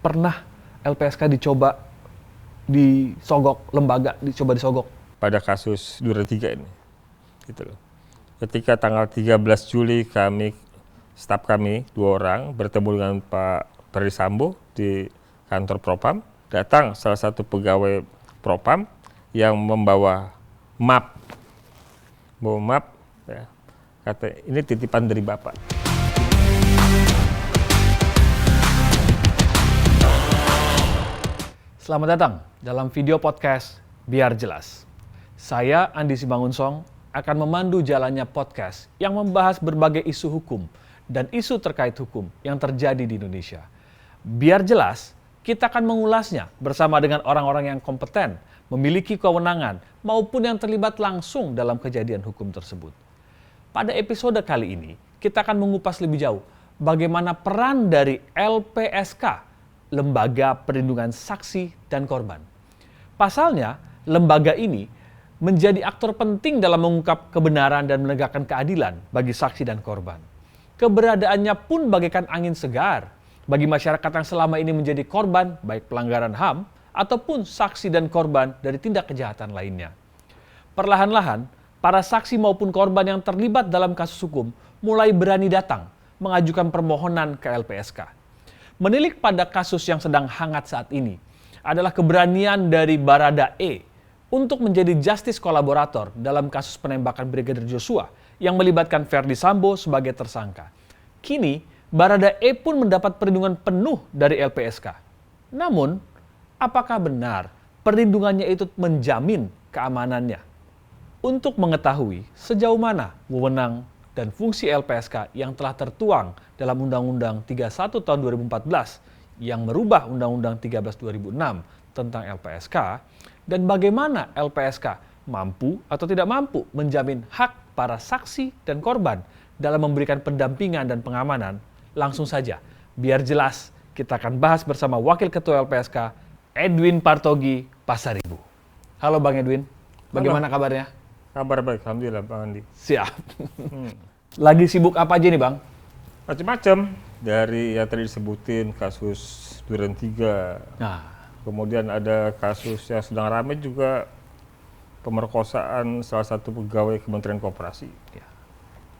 pernah LPSK dicoba disogok, lembaga dicoba disogok? Pada kasus Duren 3 ini. Gitu loh. Ketika tanggal 13 Juli staf kami 2 orang bertemu dengan Pak Ferdi Sambo di kantor Propam, datang salah satu pegawai Propam yang membawa map, ya, kata ini titipan dari Bapak. Selamat datang dalam video podcast Biar Jelas. Saya Andi Simangunsong akan memandu jalannya podcast yang membahas berbagai isu hukum dan isu terkait hukum yang terjadi di Indonesia. Biar jelas, kita akan mengulasnya bersama dengan orang-orang yang kompeten, memiliki kewenangan, maupun yang terlibat langsung dalam kejadian hukum tersebut. Pada episode kali ini, kita akan mengupas lebih jauh bagaimana peran dari LPSK, Lembaga Perlindungan Saksi dan Korban. Pasalnya, lembaga ini menjadi aktor penting dalam mengungkap kebenaran dan menegakkan keadilan bagi saksi dan korban. Keberadaannya pun bagaikan angin segar bagi masyarakat yang selama ini menjadi korban baik pelanggaran HAM ataupun saksi dan korban dari tindak kejahatan lainnya. Perlahan-lahan, para saksi maupun korban yang terlibat dalam kasus hukum mulai berani datang mengajukan permohonan ke LPSK. Menilik pada kasus yang sedang hangat saat ini adalah keberanian dari Barada E untuk menjadi justice kolaborator dalam kasus penembakan Brigadir Joshua yang melibatkan Ferdi Sambo sebagai tersangka. Kini, Barada E pun mendapat perlindungan penuh dari LPSK. Namun, apakah benar perlindungannya itu menjamin keamanannya? Untuk mengetahui sejauh mana wewenang dan fungsi LPSK yang telah tertuang dalam Undang-Undang 31 tahun 2014 yang merubah Undang-Undang 13 2006 tentang LPSK, dan bagaimana LPSK mampu atau tidak mampu menjamin hak para saksi dan korban dalam memberikan pendampingan dan pengamanan, langsung saja, biar jelas, kita akan bahas bersama Wakil Ketua LPSK, Edwin Partogi Pasaribu. Halo Bang Edwin, bagaimana kabarnya? Kabar baik, alhamdulillah Bang Andi. Siap. Lagi sibuk apa aja nih Bang? Macam-macam. Dari yang tadi disebutin kasus Duren 3. Nah, Kemudian ada kasus yang sedang ramai juga, pemerkosaan salah satu pegawai Kementerian Koperasi.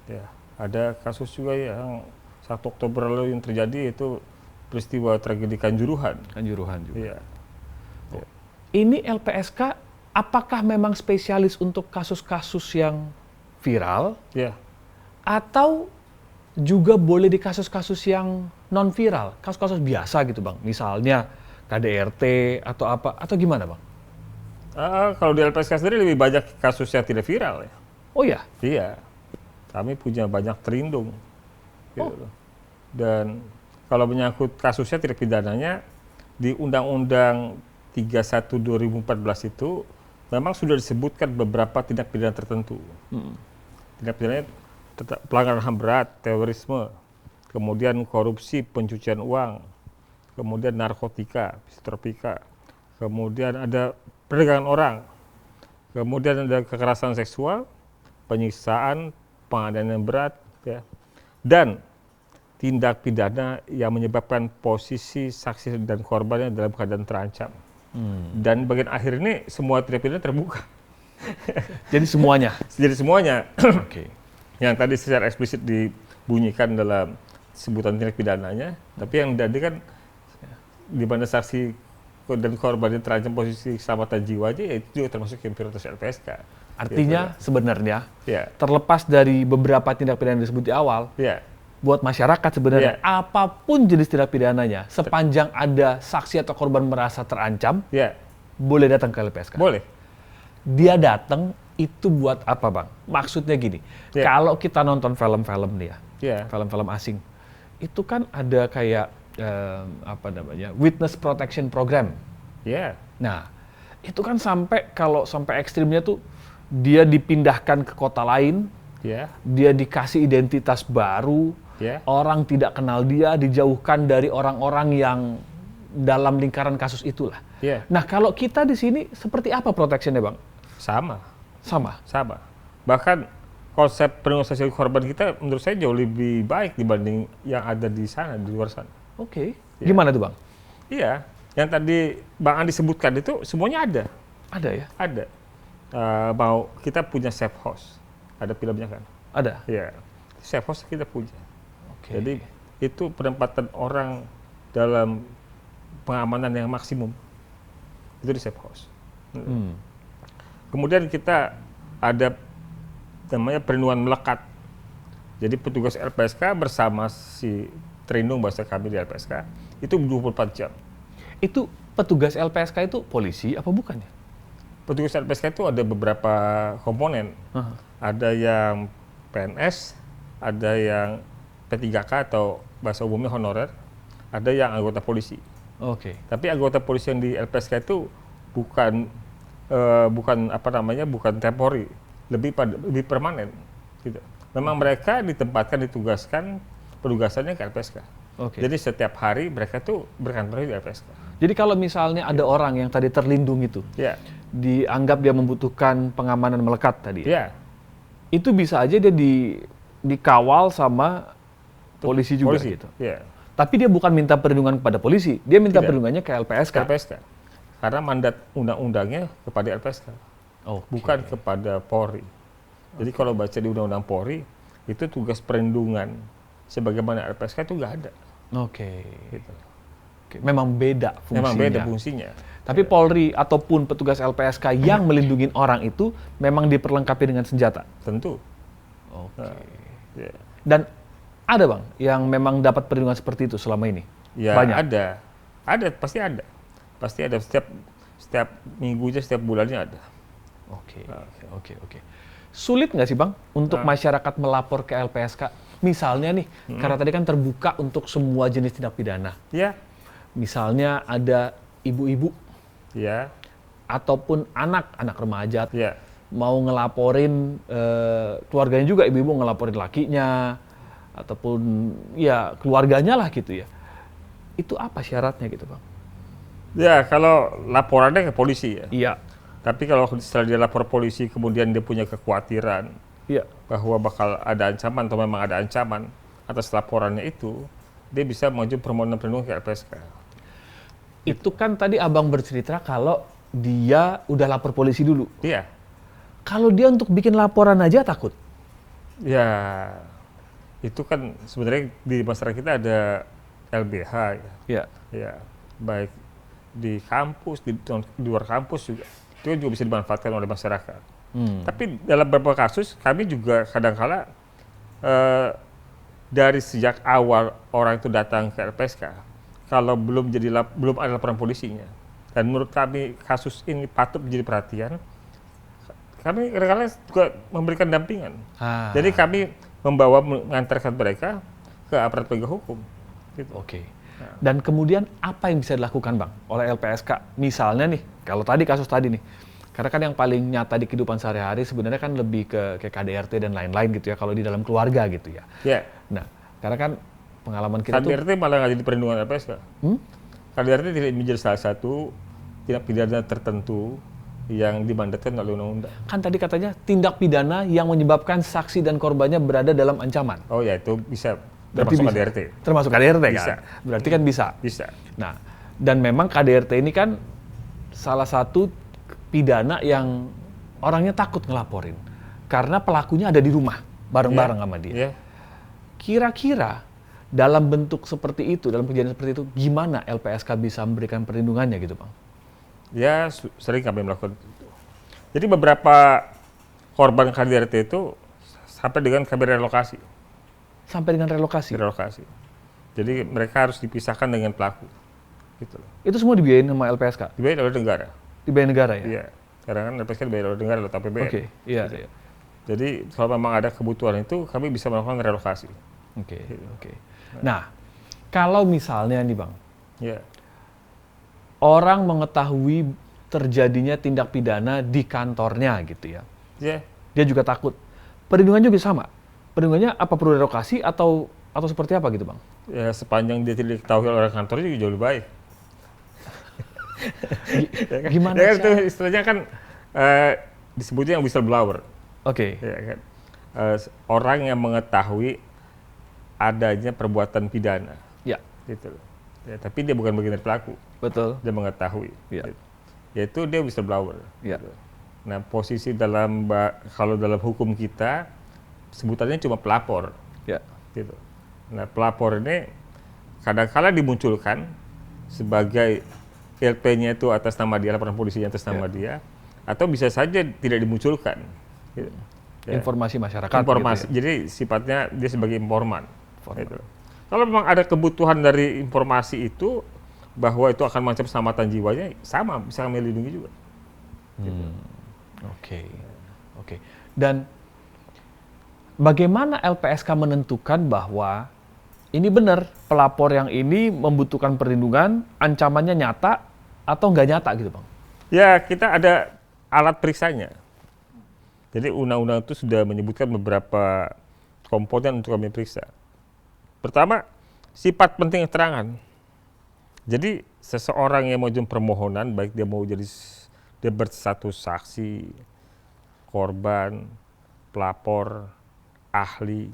Ya, ada kasus juga yang 1 Oktober lalu yang terjadi, itu peristiwa tragedi Kanjuruhan. Kanjuruhan juga. Iya. Ini LPSK apakah memang spesialis untuk kasus-kasus yang viral? Ya. Atau juga boleh di kasus-kasus yang non-viral, kasus-kasus biasa gitu Bang, misalnya KDRT atau apa, atau gimana Bang? Kalau di LPSK sendiri lebih banyak kasus yang tidak viral ya. Oh ya? Iya, kami punya banyak terlindung. Gitu. Dan kalau menyangkut kasusnya tidak pidananya, di Undang-Undang 31 2014 itu memang sudah disebutkan beberapa tindak pidana tertentu. Tindak pidananya pelanggaran HAM berat, terorisme, kemudian korupsi, pencucian uang, kemudian narkotika, psikotropika, kemudian ada perdagangan orang, kemudian ada kekerasan seksual, penyiksaan, penganiayaan yang berat, ya, dan tindak pidana yang menyebabkan posisi saksi dan korbannya dalam keadaan terancam. Dan bagian akhir ini semua tindak pidana terbuka. Jadi semuanya? Jadi semuanya. Oke. Yang tadi secara eksplisit dibunyikan dalam sebutan tindak pidananya, tapi yang tadi kan di mana saksi dan korban terancam posisi keselamatan jiwa aja, ya itu juga termasuk yang prioritas LPSK. Artinya sebenarnya ya, terlepas dari beberapa tindak pidana yang disebut di awal, ya, buat masyarakat sebenarnya apapun jenis tindak pidananya, sepanjang ada saksi atau korban merasa terancam, ya, boleh datang ke LPSK. boleh. Dia datang itu buat apa Bang? Maksudnya gini, kalau kita nonton film-film nih ya, film-film asing, itu kan ada kayak witness protection program. Nah, itu kan kalau sampai ekstrimnya tuh dia dipindahkan ke kota lain, dia dikasih identitas baru, orang tidak kenal dia, dijauhkan dari orang-orang yang dalam lingkaran kasus itulah. Nah, kalau kita di sini seperti apa protectionnya Bang? Sama. Bahkan konsep perlindungan sosial korban kita menurut saya jauh lebih baik dibanding yang ada di sana, di luar sana. Oke. Gimana tuh Bang? Iya, yang tadi Bang Andi sebutkan itu semuanya ada. Ada ya? Ada. Mau kita punya safe house, ada filmnya kan? Ada. Iya, safe house kita punya. Oke. Jadi itu penempatan orang dalam pengamanan yang maksimum itu di safe house. Kemudian kita ada namanya perlindungan melekat. Jadi petugas LPSK bersama si Trindung bahasa kami di LPSK itu 24 jam. Itu petugas LPSK itu polisi apa bukan ya? Petugas LPSK itu ada beberapa komponen. Ada yang PNS, ada yang P3K atau bahasa umumnya honorer, ada yang anggota polisi. Oke. Tapi anggota polisi yang di LPSK itu bukan bukan temporary, lebih permanen. Gitu. Memang mereka ditempatkan, ditugaskan, penugasannya ke LPSK. Oke. Jadi setiap hari mereka tuh berkantor di LPSK. Jadi kalau misalnya ada orang yang tadi terlindung itu, Ya, dianggap dia membutuhkan pengamanan melekat tadi, ya. itu bisa aja dia dikawal sama polisi juga gitu. Ya. Tapi dia bukan minta perlindungan kepada polisi, dia minta Tidak. perlindungannya ke LPSK. LPSK. Karena mandat undang-undangnya kepada LPSK, Oke. bukan kepada Polri. Jadi kalau baca di Undang-Undang Polri, itu tugas perlindungan sebagaimana LPSK itu nggak ada. Oke. Gitu. Oke. Memang beda fungsinya. Memang beda fungsinya. Tapi Polri ataupun petugas LPSK yang melindungi orang itu memang diperlengkapi dengan senjata. Tentu. Oke. Ya. Dan ada Bang yang memang dapat perlindungan seperti itu selama ini? Ya, Banyak? ada, pasti ada. Pasti ada setiap minggunya, setiap bulannya ada. Oke. Sulit nggak sih Bang untuk masyarakat melapor ke LPSK? Misalnya nih, karena tadi kan terbuka untuk semua jenis tindak pidana. Ya, Misalnya ada ibu-ibu ya, ataupun anak remaja ya. mau ngelaporin keluarganya juga, ibu-ibu ngelaporin lakinya ataupun ya keluarganya lah gitu ya. Itu apa syaratnya gitu Bang? Ya, kalau laporannya ke polisi ya. Iya. Tapi kalau setelah dia lapor polisi, kemudian dia punya kekhawatiran Iya. bahwa bakal ada ancaman atau memang ada ancaman atas laporannya itu, dia bisa mengajukan permohonan perlindungan ke LPSK. Itu kan tadi Abang bercerita kalau dia udah lapor polisi dulu. Iya. Kalau dia untuk bikin laporan aja takut. Ya, itu kan sebenarnya di masyarakat kita ada LBH ya. Iya. Ya, baik di kampus, di luar kampus juga. Itu kan juga bisa dimanfaatkan oleh masyarakat. Tapi dalam beberapa kasus kami juga kadang-kala dari sejak awal orang itu datang ke LPSK, kalau belum ada laporan polisinya, dan menurut kami kasus ini patut menjadi perhatian, kami kadang-kadang juga memberikan dampingan. Jadi kami mengantarkan mereka ke aparat penegak hukum. Gitu. Oke. Dan kemudian apa yang bisa dilakukan Bang oleh LPSK? Misalnya nih, kalau tadi kasus tadi nih, karena kan yang paling nyata di kehidupan sehari-hari sebenarnya kan lebih ke KDRT dan lain-lain gitu ya, kalau di dalam keluarga gitu ya. Ya. Nah, karena kan pengalaman kita KDRT malah nggak jadi perlindungan LPSK. KDRT tidak menjadi salah satu tindak pidana tertentu yang dimandatkan oleh undang-undang. kan tadi katanya tindak pidana yang menyebabkan saksi dan korbannya berada dalam ancaman. Oh ya, itu bisa Berarti termasuk bisa. KDRT. Termasuk KDRT Bisa. kan? Berarti kan bisa. Bisa. Nah, dan memang KDRT ini kan salah satu pidana yang orangnya takut ngelaporin. Karena pelakunya ada di rumah, bareng-bareng sama dia. Ya. Kira-kira dalam bentuk seperti itu, dalam kejadian seperti itu, gimana LPSK bisa memberikan perlindungannya gitu Bang? Ya, sering kami melakukan itu. Jadi beberapa korban KDRT itu sampai dengan kami relokasi. Sampai dengan relokasi? Relokasi. Jadi mereka harus dipisahkan dengan pelaku. Gitu loh. Itu semua dibiayain sama LPSK? Dibayar oleh negara. Dibayar negara ya? Iya. Karena kan LPSK dibayar oleh negara lewat APBN. Oke, iya. Jadi kalau memang ada kebutuhan itu, kami bisa melakukan relokasi. Oke. Nah, kalau misalnya nih Bang, Ya. orang mengetahui terjadinya tindak pidana di kantornya gitu ya, Ya. dia juga takut. Perlindungannya juga sama? Perlindungannya apa perlu relokasi atau seperti apa gitu Bang? Ya, sepanjang dia tidak diketahui oleh orang kantornya juga jauh lebih baik. Gimana Ya kan sih? itu istilahnya kan disebutnya yang whistleblower. Oke. Ya kan? Orang yang mengetahui adanya perbuatan pidana. Ya. Gitu loh. Ya, tapi dia bukan bagian dari pelaku. Betul. Dia mengetahui. Iya. Yaitu dia whistleblower. Iya. Nah, posisi kalau dalam hukum kita sebutannya cuma pelapor. Ya. Gitu. Nah, pelapor ini kadang-kala dimunculkan sebagai LP-nya itu atas nama dia, laporan polisinya atas nama dia, atau bisa saja tidak dimunculkan. Gitu. Ya. Informasi masyarakat. Informasi. Gitu ya? Jadi sifatnya dia sebagai informan. Gitu. Kalau memang ada kebutuhan dari informasi itu bahwa itu akan mengancam keselamatan jiwanya, sama bisa melindungi juga. Gitu. Oke. Dan bagaimana LPSK menentukan bahwa ini benar pelapor yang ini membutuhkan perlindungan, ancamannya nyata atau nggak nyata gitu, Bang? Ya, kita ada alat periksanya. Jadi undang-undang itu sudah menyebutkan beberapa komponen untuk kami periksa. Pertama, sifat penting keterangan. Jadi seseorang yang mau mengajukan permohonan, baik dia mau dia berstatus saksi, korban, pelapor, ahli,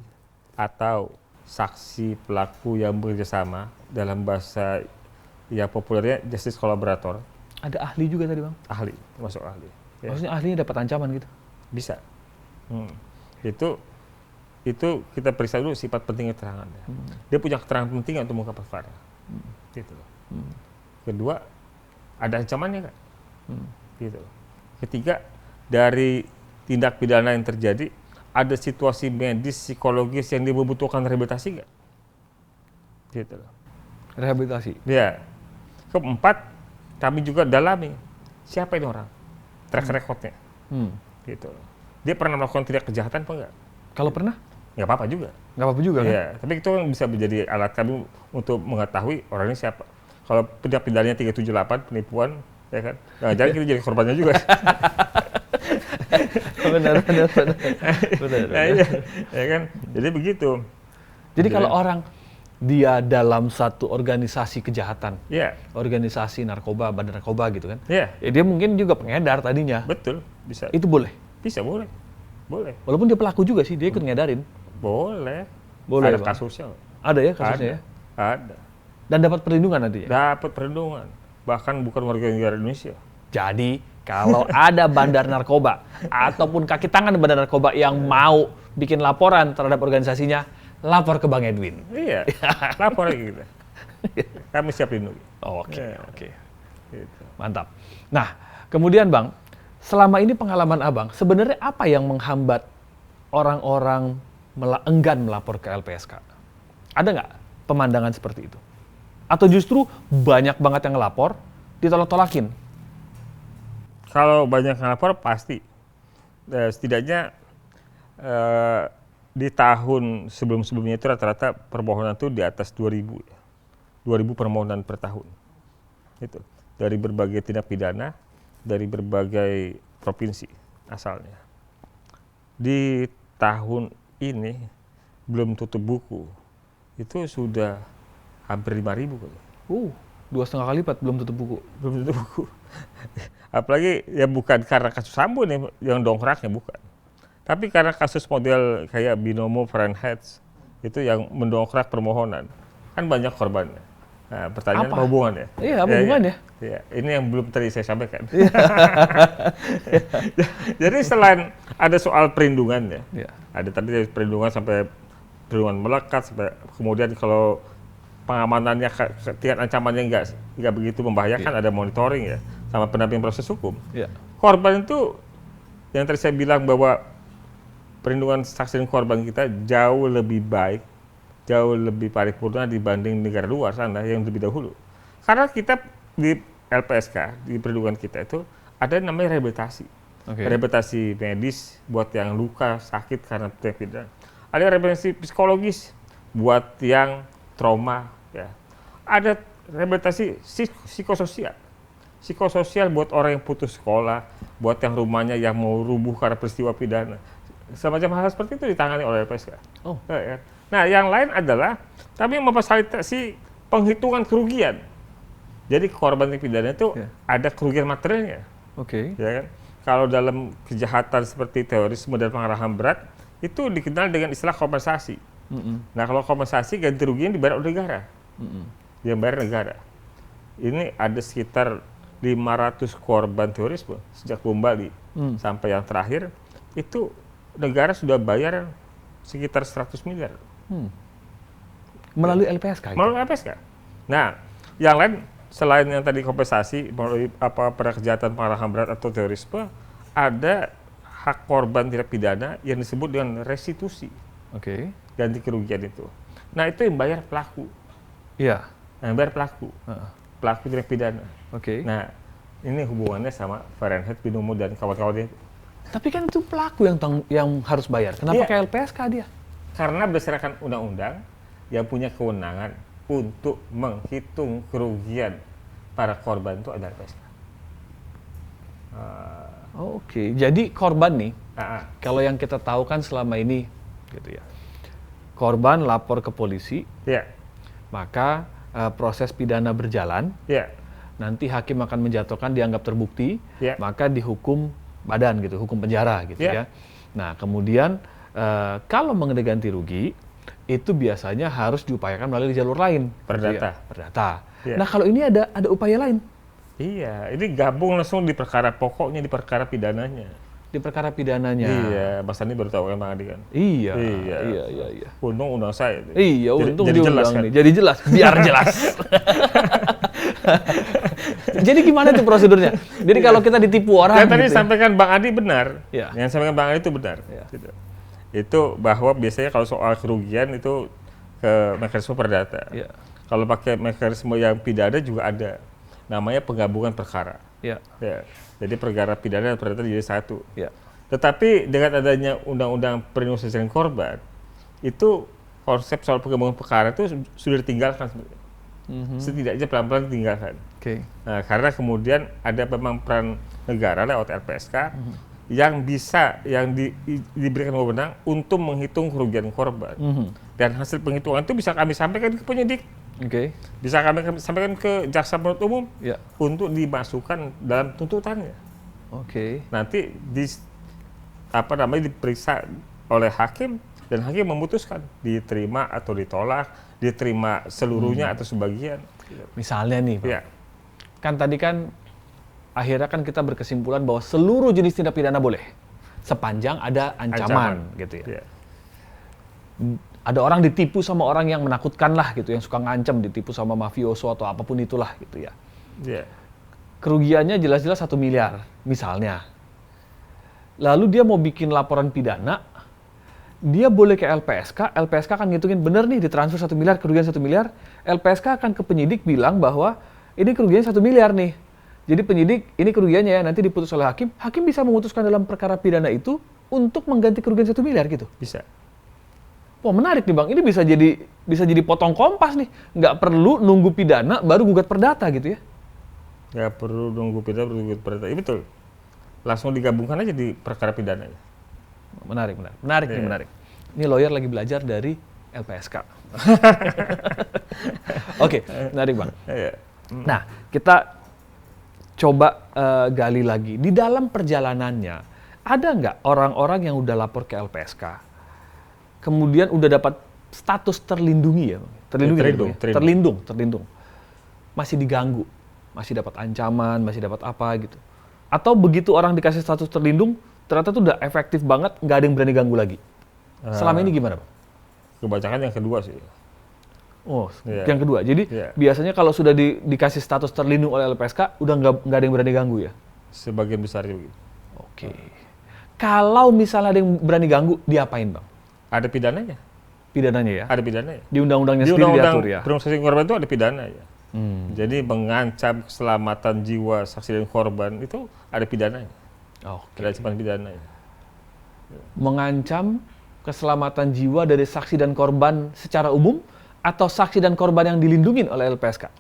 atau saksi pelaku yang bekerja sama, dalam bahasa yang populernya justice collaborator. Ada ahli juga tadi, Bang? Ahli, masuk ahli. Ya. Maksudnya ahlinya dapat ancaman gitu? Bisa. Itu kita periksa dulu sifat penting keterangannya. Dia punya keterangan penting untuk mengungkap perkara. Gitu. Kedua, ada ancamannya nggak? Gitu. Ketiga, dari tindak pidana yang terjadi, ada situasi medis, psikologis yang dibutuhkan rehabilitasi nggak? Gitu. Rehabilitasi? Ya. Keempat, kami juga dalami siapa ini orang, track recordnya. Gitu. Dia pernah melakukan tindak kejahatan apa enggak? Kalau pernah? Nggak apa-apa juga. Nggak apa-apa juga kan? Ya, tapi itu kan bisa menjadi alat kami untuk mengetahui orang ini siapa. Kalau tindak pidananya 378 penipuan, ya kan? Nah, jangan kita jadi korbannya juga. benar. Nah, iya, ya kan? Jadi begitu. Jadi kalau orang dia dalam satu organisasi kejahatan, ya, organisasi narkoba, badan narkoba gitu kan? ya, Ya dia mungkin juga pengedar tadinya. betul, bisa. Itu boleh? Bisa, boleh. Boleh. Walaupun dia pelaku juga sih, dia ikut ngedarin. Boleh. Boleh, ada Bang. kasusnya. Ada ya kasusnya ya? Ada. Dan dapat perlindungan nanti ya? Dapat perlindungan. Bahkan bukan warga negara Indonesia. Jadi kalau ada bandar narkoba ataupun kaki tangan bandar narkoba yang mau bikin laporan terhadap organisasinya, lapor ke Bang Edwin. Iya, lapor aja kita. Kami siap lindungi. Oke. Gitu. Mantap. Nah, kemudian Bang, selama ini pengalaman Abang, sebenarnya apa yang menghambat orang-orang enggan melapor ke LPSK? Ada nggak pemandangan seperti itu? Atau justru banyak banget yang ngelapor, ditolak-tolakin? Kalau banyak yang lapor pasti. Setidaknya di tahun sebelum-sebelumnya itu rata-rata permohonan itu di atas 2.000. 2.000 permohonan per tahun. Itu. Dari berbagai tindak pidana, dari berbagai provinsi asalnya. Di tahun ini belum tutup buku, itu sudah hampir 5.000 kali. 2,5 kali lipat belum tutup buku. Belum tutup buku. Apalagi ya bukan karena kasus Sambo nih yang dongkraknya, bukan. Tapi karena kasus model kayak Binomo Fahrenheit itu yang mendongkrak permohonan. Kan banyak korbannya. Nah, pertanyaan apa hubungannya? Iya, apa hubungannya? Ya, ini yang belum tadi saya sampaikan. Jadi selain ada soal perlindungan ya, ada tadi perlindungan sampai perlindungan melekat, sampai kemudian kalau pengamanannya, tingkat ancamannya nggak begitu membahayakan, ada monitoring ya, sama pendampingan proses hukum. Korban itu yang tadi saya bilang bahwa perlindungan saksi dan korban kita jauh lebih baik, jauh lebih paripurna dibanding negara luar sana yang lebih dahulu. Karena kita di LPSK, di perlindungan kita itu ada yang namanya rehabilitasi. Rehabilitasi medis buat yang luka, sakit karena tindak pidana. Ada rehabilitasi psikologis buat yang trauma, ya. Ada rehabilitasi psikososial. Psikososial buat orang yang putus sekolah, buat yang rumahnya yang mau rubuh karena peristiwa pidana. Semacam hal seperti itu ditangani oleh LPSK. Nah, yang lain adalah kami memfasilitasi penghitungan kerugian. Jadi korban tindak pidana itu ada kerugian materialnya. Ya kan? Kalau dalam kejahatan seperti terorisme dan pengarahan berat, itu dikenal dengan istilah kompensasi. Nah, kalau kompensasi ganti ruginya dibayar oleh negara. yang bayar negara. Ini ada sekitar 500 korban terorisme sejak bom Bali sampai yang terakhir, itu negara sudah bayar sekitar 100 miliar. Melalui LPSK? Melalui LPSK. Nah, yang lain selain yang tadi kompensasi melalui pada kejahatan pengarahan berat atau terorisme, ada hak korban tindak pidana yang disebut dengan restitusi. Oke. Ganti kerugian itu. Nah, itu yang bayar pelaku. Iya. Yang bayar pelaku. Pelaku tindak pidana. Oke. Nah, ini hubungannya sama Fahrenheit, Binomo, dan kawan-kawannya. Tapi kan itu pelaku yang harus bayar. Kenapa Iya. ke LPSK dia? Karena berdasarkan undang-undang yang punya kewenangan untuk menghitung kerugian para korban itu adalah LPSK. Oke, jadi korban nih, Ah, kalau yang kita tahu kan selama ini, gitu ya, korban lapor ke polisi, ya, maka proses pidana berjalan, ya, nanti hakim akan menjatuhkan dianggap terbukti, Ya. maka dihukum badan gitu, hukum penjara gitu Ya. ya. Nah kemudian kalau mengenai ganti rugi, itu biasanya harus diupayakan melalui jalur lain. Perdata. Gitu ya, perdata. Ya. Nah kalau ini ada upaya lain. iya. Ini gabung langsung di perkara pokoknya, di perkara pidananya. Di perkara pidananya. Iya, Mas Andi baru tahu kan Bang Adi kan? Iya, Iya. iya. Untung undang saya. Iya, untung jadi jelas diundang kan? nih. Jadi jelas, biar jelas. Jadi gimana tuh prosedurnya? Jadi kalau kita ditipu orang Yang tadi gitu. disampaikan Bang Adi benar. Iya. Yang disampaikan Bang Adi itu benar. Iya. Gitu. Itu bahwa biasanya kalau soal kerugian itu ke mekanisme perdata. Iya. Kalau pakai mekanisme yang pidana juga ada. Namanya penggabungan perkara. Iya. Ya. Jadi perkara pidana dan perdata jadi satu. Iya. Tetapi dengan adanya undang-undang perlindungan saksi dan korban, itu konsep soal penggabungan perkara itu sudah ditinggalkan sebenarnya. Setidaknya pelan-pelan ditinggalkan. Oke. Nah, karena kemudian ada memang peran negara lewat LPSK yang bisa, diberikan wewenang untuk menghitung kerugian korban. Dan hasil penghitungan itu bisa kami sampaikan ke penyidik, Oke. bisa kami sampaikan ke jaksa penuntut umum Iya. untuk dimasukkan dalam tuntutannya. Oke. Nanti diperiksa oleh hakim dan hakim memutuskan diterima atau ditolak, diterima seluruhnya atau sebagian. Misalnya nih, Pak. Ya, Kan tadi kan akhirnya kan kita berkesimpulan bahwa seluruh jenis tindak pidana boleh sepanjang ada ancaman. Gitu ya. Ya. Ada orang ditipu sama orang yang menakutkan lah gitu, yang suka ngancam, ditipu sama mafioso atau apapun itulah gitu ya. Ya. Kerugiannya jelas-jelas 1 miliar misalnya. Lalu dia mau bikin laporan pidana, dia boleh ke LPSK, LPSK akan ngitungin bener nih ditransfer 1 miliar, kerugian 1 miliar, LPSK akan ke penyidik bilang bahwa ini kerugian 1 miliar nih. Jadi penyidik, ini kerugiannya ya, nanti diputus oleh hakim, hakim bisa memutuskan dalam perkara pidana itu untuk mengganti kerugian 1 miliar gitu. Bisa. Wah menarik nih Bang, ini bisa jadi potong kompas nih, nggak perlu nunggu pidana baru gugat perdata gitu ya. Nggak perlu nunggu pidana, perlu nunggu perdata. Iya betul. Langsung digabungkan aja di perkara pidananya. Menarik nih, Iya. menarik. Ini lawyer lagi belajar dari LPSK. Oke, menarik Bang. Iya. Nah, kita coba gali lagi. Di dalam perjalanannya, ada nggak orang-orang yang udah lapor ke LPSK, kemudian udah dapat status terlindungi ya? Terlindung. Masih diganggu, masih dapat ancaman, masih dapat apa gitu. Atau begitu orang dikasih status terlindung, ternyata tuh udah efektif banget, nggak ada yang berani ganggu lagi. Selama ini gimana, Bang? Kebanyakan yang kedua sih. Oh, Iya. yang kedua. Jadi Iya. biasanya kalau sudah dikasih status terlindung oleh LPSK, udah nggak ada yang berani ganggu ya? Sebagian besarnya begitu. Oke. Kalau misalnya ada yang berani ganggu, diapain, Bang? Ada pidananya. Pidananya ya? Ada pidananya. Di undang-undangnya Di sendiri undang-undang diatur ya? perlindungan saksi dan korban itu ada pidana ya. Hmm. Jadi mengancam keselamatan jiwa saksi dan korban itu ada pidananya. Oke. Ada ancaman pidananya. Mengancam keselamatan jiwa dari saksi dan korban secara umum atau saksi dan korban yang dilindungi oleh LPSK?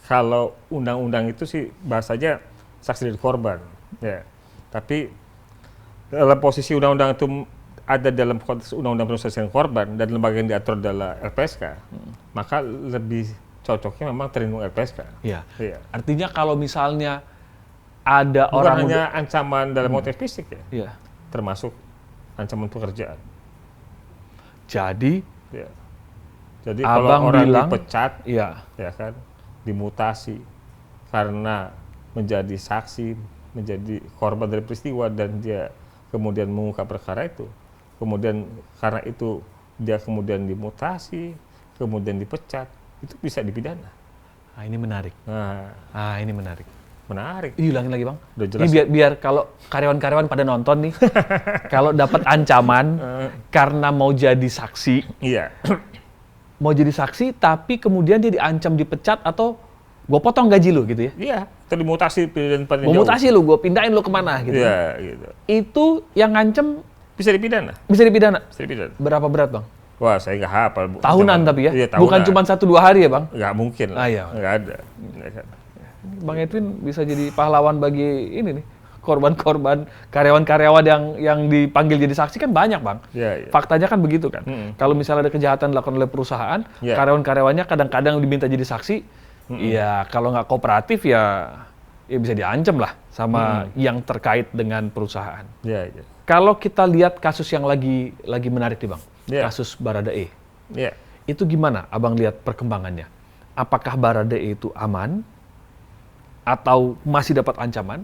Kalau undang-undang itu sih bahasanya saksi dan korban, ya. Tapi dalam posisi undang-undang itu ada dalam konteks undang-undang perlindungan saksi dan korban dan lembaga yang diatur adalah LPSK, maka lebih cocoknya memang terlindung LPSK. Iya. Iya. Artinya kalau misalnya ada Bukan orang hanya ancaman dalam konteks fisik ya, Iya. termasuk ancaman pekerjaan. Jadi Ya. Jadi kalau Abang orang bilang, dipecat, iya, ya kan, dimutasi karena menjadi saksi, menjadi korban dari peristiwa dan dia kemudian mengungkap perkara itu, kemudian karena itu dia kemudian dimutasi, kemudian dipecat, itu bisa dipidana. nah, ini menarik. Nah, Ini menarik. menarik. Ih, ulangin lagi bang. Udah Ini jelas. biar kalau karyawan-karyawan pada nonton nih, kalau dapat ancaman karena mau jadi saksi, Iya, tapi kemudian dia diancam dipecat atau gue potong gaji lu gitu ya. iya. Atau dimutasi pilihan paling Gue jauh. mutasi lu, gue pindahin lu kemana gitu. Iya, gitu. Itu yang ngancem Bisa dipidana. bisa dipidana. Bisa dipidana. Berapa berat bang? Wah, saya nggak hafal. Bu. Tahunan Zaman- tapi ya? Iya, tahunan. Bukan cuma 1-2 hari ya bang? Nggak mungkin lah. Ah, iya. Nggak ada. Ya kan? Bang Edwin bisa jadi pahlawan bagi ini nih. Korban-korban, karyawan-karyawan yang dipanggil jadi saksi kan banyak bang. Iya, iya. Faktanya kan begitu kan. Mm-mm. Kalau misalnya ada kejahatan dilakukan oleh perusahaan, Iya. karyawan-karyawannya kadang-kadang diminta jadi saksi, ya kalau nggak kooperatif ya bisa diancam lah sama yang terkait dengan perusahaan. Iya, iya. Kalau kita lihat kasus yang lagi menarik nih bang, Iya. kasus Baradae, Iya. itu gimana abang lihat perkembangannya? Apakah Baradae itu aman? Atau masih dapat ancaman?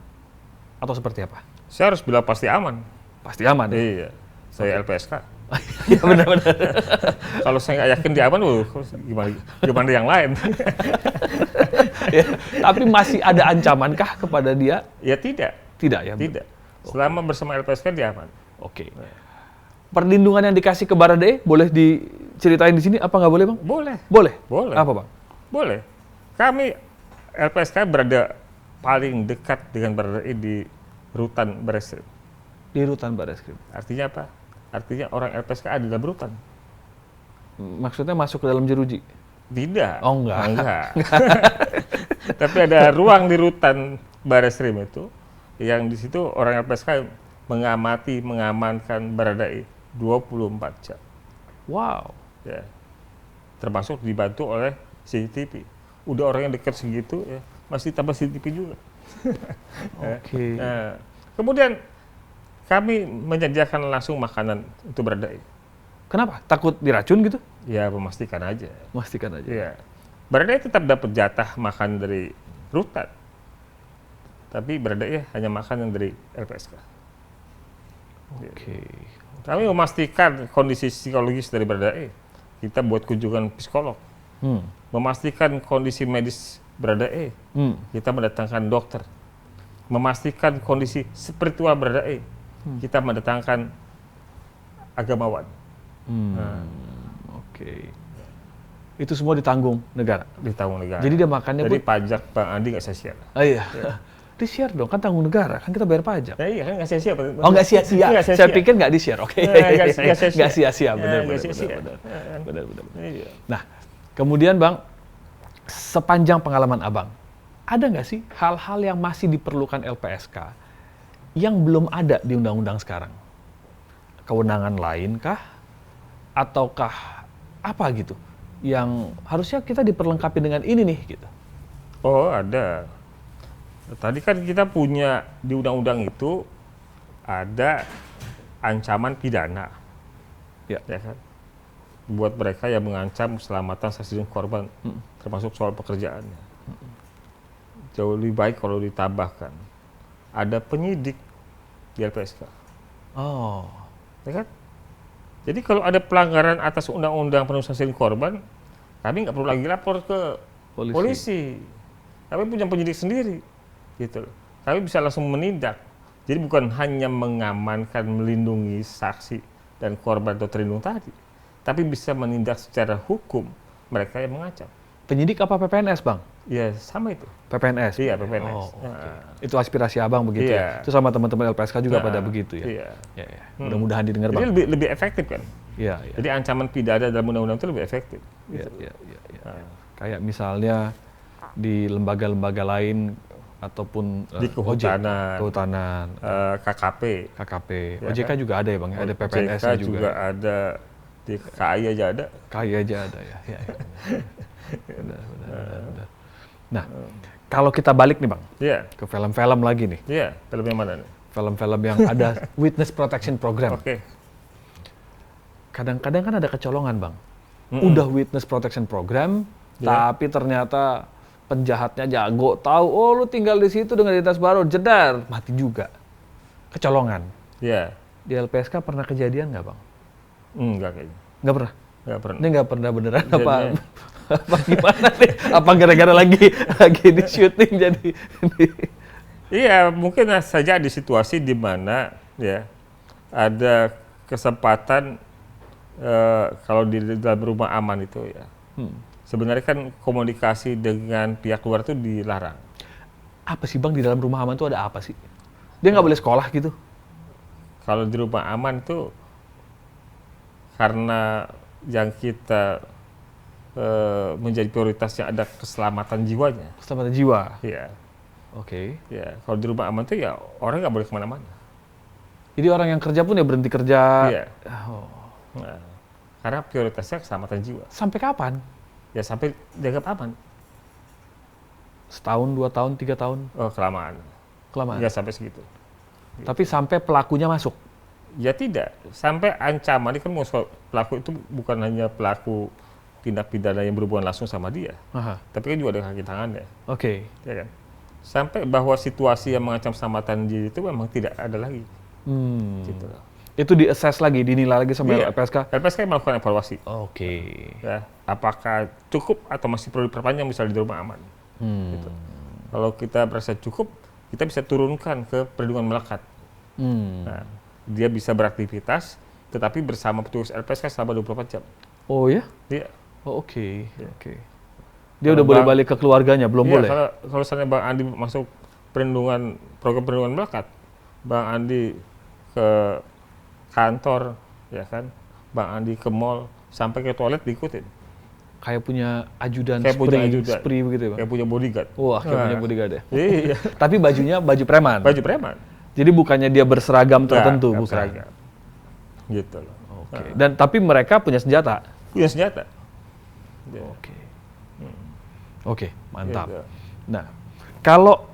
Atau seperti apa? Saya harus bilang pasti aman. Pasti aman ya? Iya. Saya LPSK. Iya benar-benar. Kalau saya nggak yakin dia aman, gimana yang lain? Ya, tapi masih ada ancamankah kepada dia? Ya tidak. Tidak ya? Tidak. Selama bersama LPSK dia aman. Oke. Perlindungan yang dikasih ke Baradae boleh diceritain di sini apa nggak boleh bang? Boleh. Boleh. Boleh. Apa bang? Boleh. Kami LPSK berada paling dekat dengan Baradae di rutan Barreskrim. Di rutan Barreskrim. Artinya apa? Artinya orang LPSK ada dalam rutan. Maksudnya masuk ke dalam jeruji? Tidak. Oh, enggak. Enggak. Tapi ada ruang di rutan Barreskrim itu yang di situ orang LPSK mengamankan Baradae 24 jam. Wow. Ya. Termasuk dibantu oleh CCTV. Udah orang yang dekat segitu ya, masih tambah CCTV juga. Oke. Nah, kemudian kami menyediakan langsung makanan untuk Baradae. Kenapa? Takut diracun gitu? Ya, memastikan aja. Pastikan aja. Ya. Baradae tetap dapat jatah makan dari rutan. Tapi Baradae hanya makan yang dari LPSK. Oke. Kami memastikan kondisi psikologis dari Baradae. Kita buat kunjungan psikolog. Memastikan kondisi medis Baradae. Kita mendatangkan dokter. Memastikan kondisi spiritual Baradae. Kita mendatangkan agamawan. Oke. Itu semua ditanggung negara. Ditanggung negara. Jadi dia makannya Jadi pun. pajak Bang Andi nggak saya share. Oh iya. Di-share dong, kan tanggung negara, kan kita bayar pajak. Nah, iya kan nggak saya share. Oh nggak sia-sia. Nggak Saya sia-sia. pikir nggak di-share. Oke. Nggak sia-sia. Benar. Nggak sia-sia. Benar. Iya. Nah, kemudian Bang, sepanjang pengalaman Abang, ada nggak sih hal-hal yang masih diperlukan LPSK yang belum ada di undang-undang sekarang? Kewenangan lain kah? Ataukah apa gitu? Yang harusnya kita diperlengkapi dengan ini nih gitu. Oh, ada. Tadi kan kita punya di undang-undang itu ada ancaman pidana. Ya. Ya kan? Buat mereka yang mengancam keselamatan saksi dan korban, termasuk soal pekerjaannya. Jauh lebih baik kalau ditambahkan ada penyidik di LPSK. Oh, Ya kan? Jadi kalau ada pelanggaran atas undang-undang perlindungan saksi dan korban, kami nggak perlu lagi lapor ke polisi. Kami punya penyidik sendiri, gitu loh. Kami bisa langsung menindak. Jadi bukan hanya mengamankan, melindungi saksi dan korban atau terlindung tadi, tapi bisa menindak secara hukum mereka yang mengancam. penyidik apa PPNS Bang? Ya sama itu. PPNS? Iya, PPNS. Oh, oke. Nah. Itu aspirasi Abang begitu ya? Iya. Itu sama teman-teman LPSK juga Nah, pada begitu ya? Iya. Ya. Mudah-mudahan didengar Jadi Bang. lebih efektif kan. Iya. Jadi ancaman pidana dalam undang-undang itu lebih efektif. Iya. Kayak misalnya di lembaga-lembaga lain ataupun Di kehutanan. kehutanan, KKP. KKP, Ya OJK kan? juga ada ya Bang? Ada PPNS OJK juga. juga ada, di KAI aja ada. KAI aja ada ya. Benar. Nah, kalau kita balik nih Bang, Iya, ke film-film lagi nih. iya. Film yang mana nih? Film-film yang ada Witness Protection Program. Oke. Kadang-kadang kan ada kecolongan Bang. udah witness protection program, tapi ternyata penjahatnya jago, tahu, oh lu tinggal di situ dengan identitas baru, jedar, mati juga. Kecolongan. Ya. Di LPSK pernah kejadian nggak, Bang? Enggak kayaknya. Nggak pernah? Nggak pernah. Ini nggak pernah beneran apa? Jadinya- Apa gimana nih? Apa gara-gara lagi di syuting jadi Iya, mungkin saja di situasi di mana ya ada kesempatan kalau di dalam rumah aman itu ya. Sebenarnya kan komunikasi dengan pihak luar itu dilarang. apa sih, Bang, di dalam rumah aman tuh ada apa sih? Dia nggak boleh sekolah gitu? Kalau di rumah aman itu karena yang kita menjadi prioritasnya ada keselamatan jiwanya. Keselamatan jiwa. Iya, Oke. ya. Kalau di rumah aman itu ya orang nggak boleh kemana-mana. Jadi orang yang kerja pun ya berhenti kerja. Iya. Oh. Nah, karena prioritasnya keselamatan jiwa. Sampai kapan? Ya sampai dianggap aman. Setahun, 2 tahun, 3 tahun? Oh, kelamaan. Kelamaan. Ya sampai segitu. Tapi sampai pelakunya masuk? Ya tidak. Sampai ancaman, ini kan pelaku itu bukan hanya pelaku tindak pidana yang berhubungan langsung sama dia. Aha. Tapi kan juga ada kaki tangannya. Oke. Ya kan? Sampai bahwa situasi yang mengancam keselamatan diri itu memang tidak ada lagi. Gitu loh. Itu di-assess lagi, dinilai lagi sama Iya. LPSK? LPSK melakukan evaluasi. Oke. Ya, apakah cukup atau masih perlu diperpanjang misalnya di rumah aman. Gitu. Kalau kita merasa cukup, kita bisa turunkan ke perlindungan melekat. Nah, dia bisa beraktivitas, tetapi bersama petugas LPSK selama 24 jam. Oh ya? Dia, Oh, oke. Iya. Oke. Dia udah boleh balik ke keluarganya, belum iya, boleh? kalau misalnya Bang Andi masuk program perlindungan melekat, Bang Andi ke kantor, ya kan, Bang Andi ke mall, sampai ke toilet diikutin. Kayak punya ajudan Kayak punya spree, ajudan. spree begitu ya, Bang? Kayak punya bodyguard. Wah, kayak Nah, punya bodyguard ya? Iya, Tapi bajunya baju preman? baju preman. Jadi bukannya dia berseragam tertentu, Nggak bukan? berseragam. Gitu loh. Oke. Dan tapi mereka punya senjata? Punya senjata. Ya. Oke. Oke, mantap. Gitu. Nah, kalau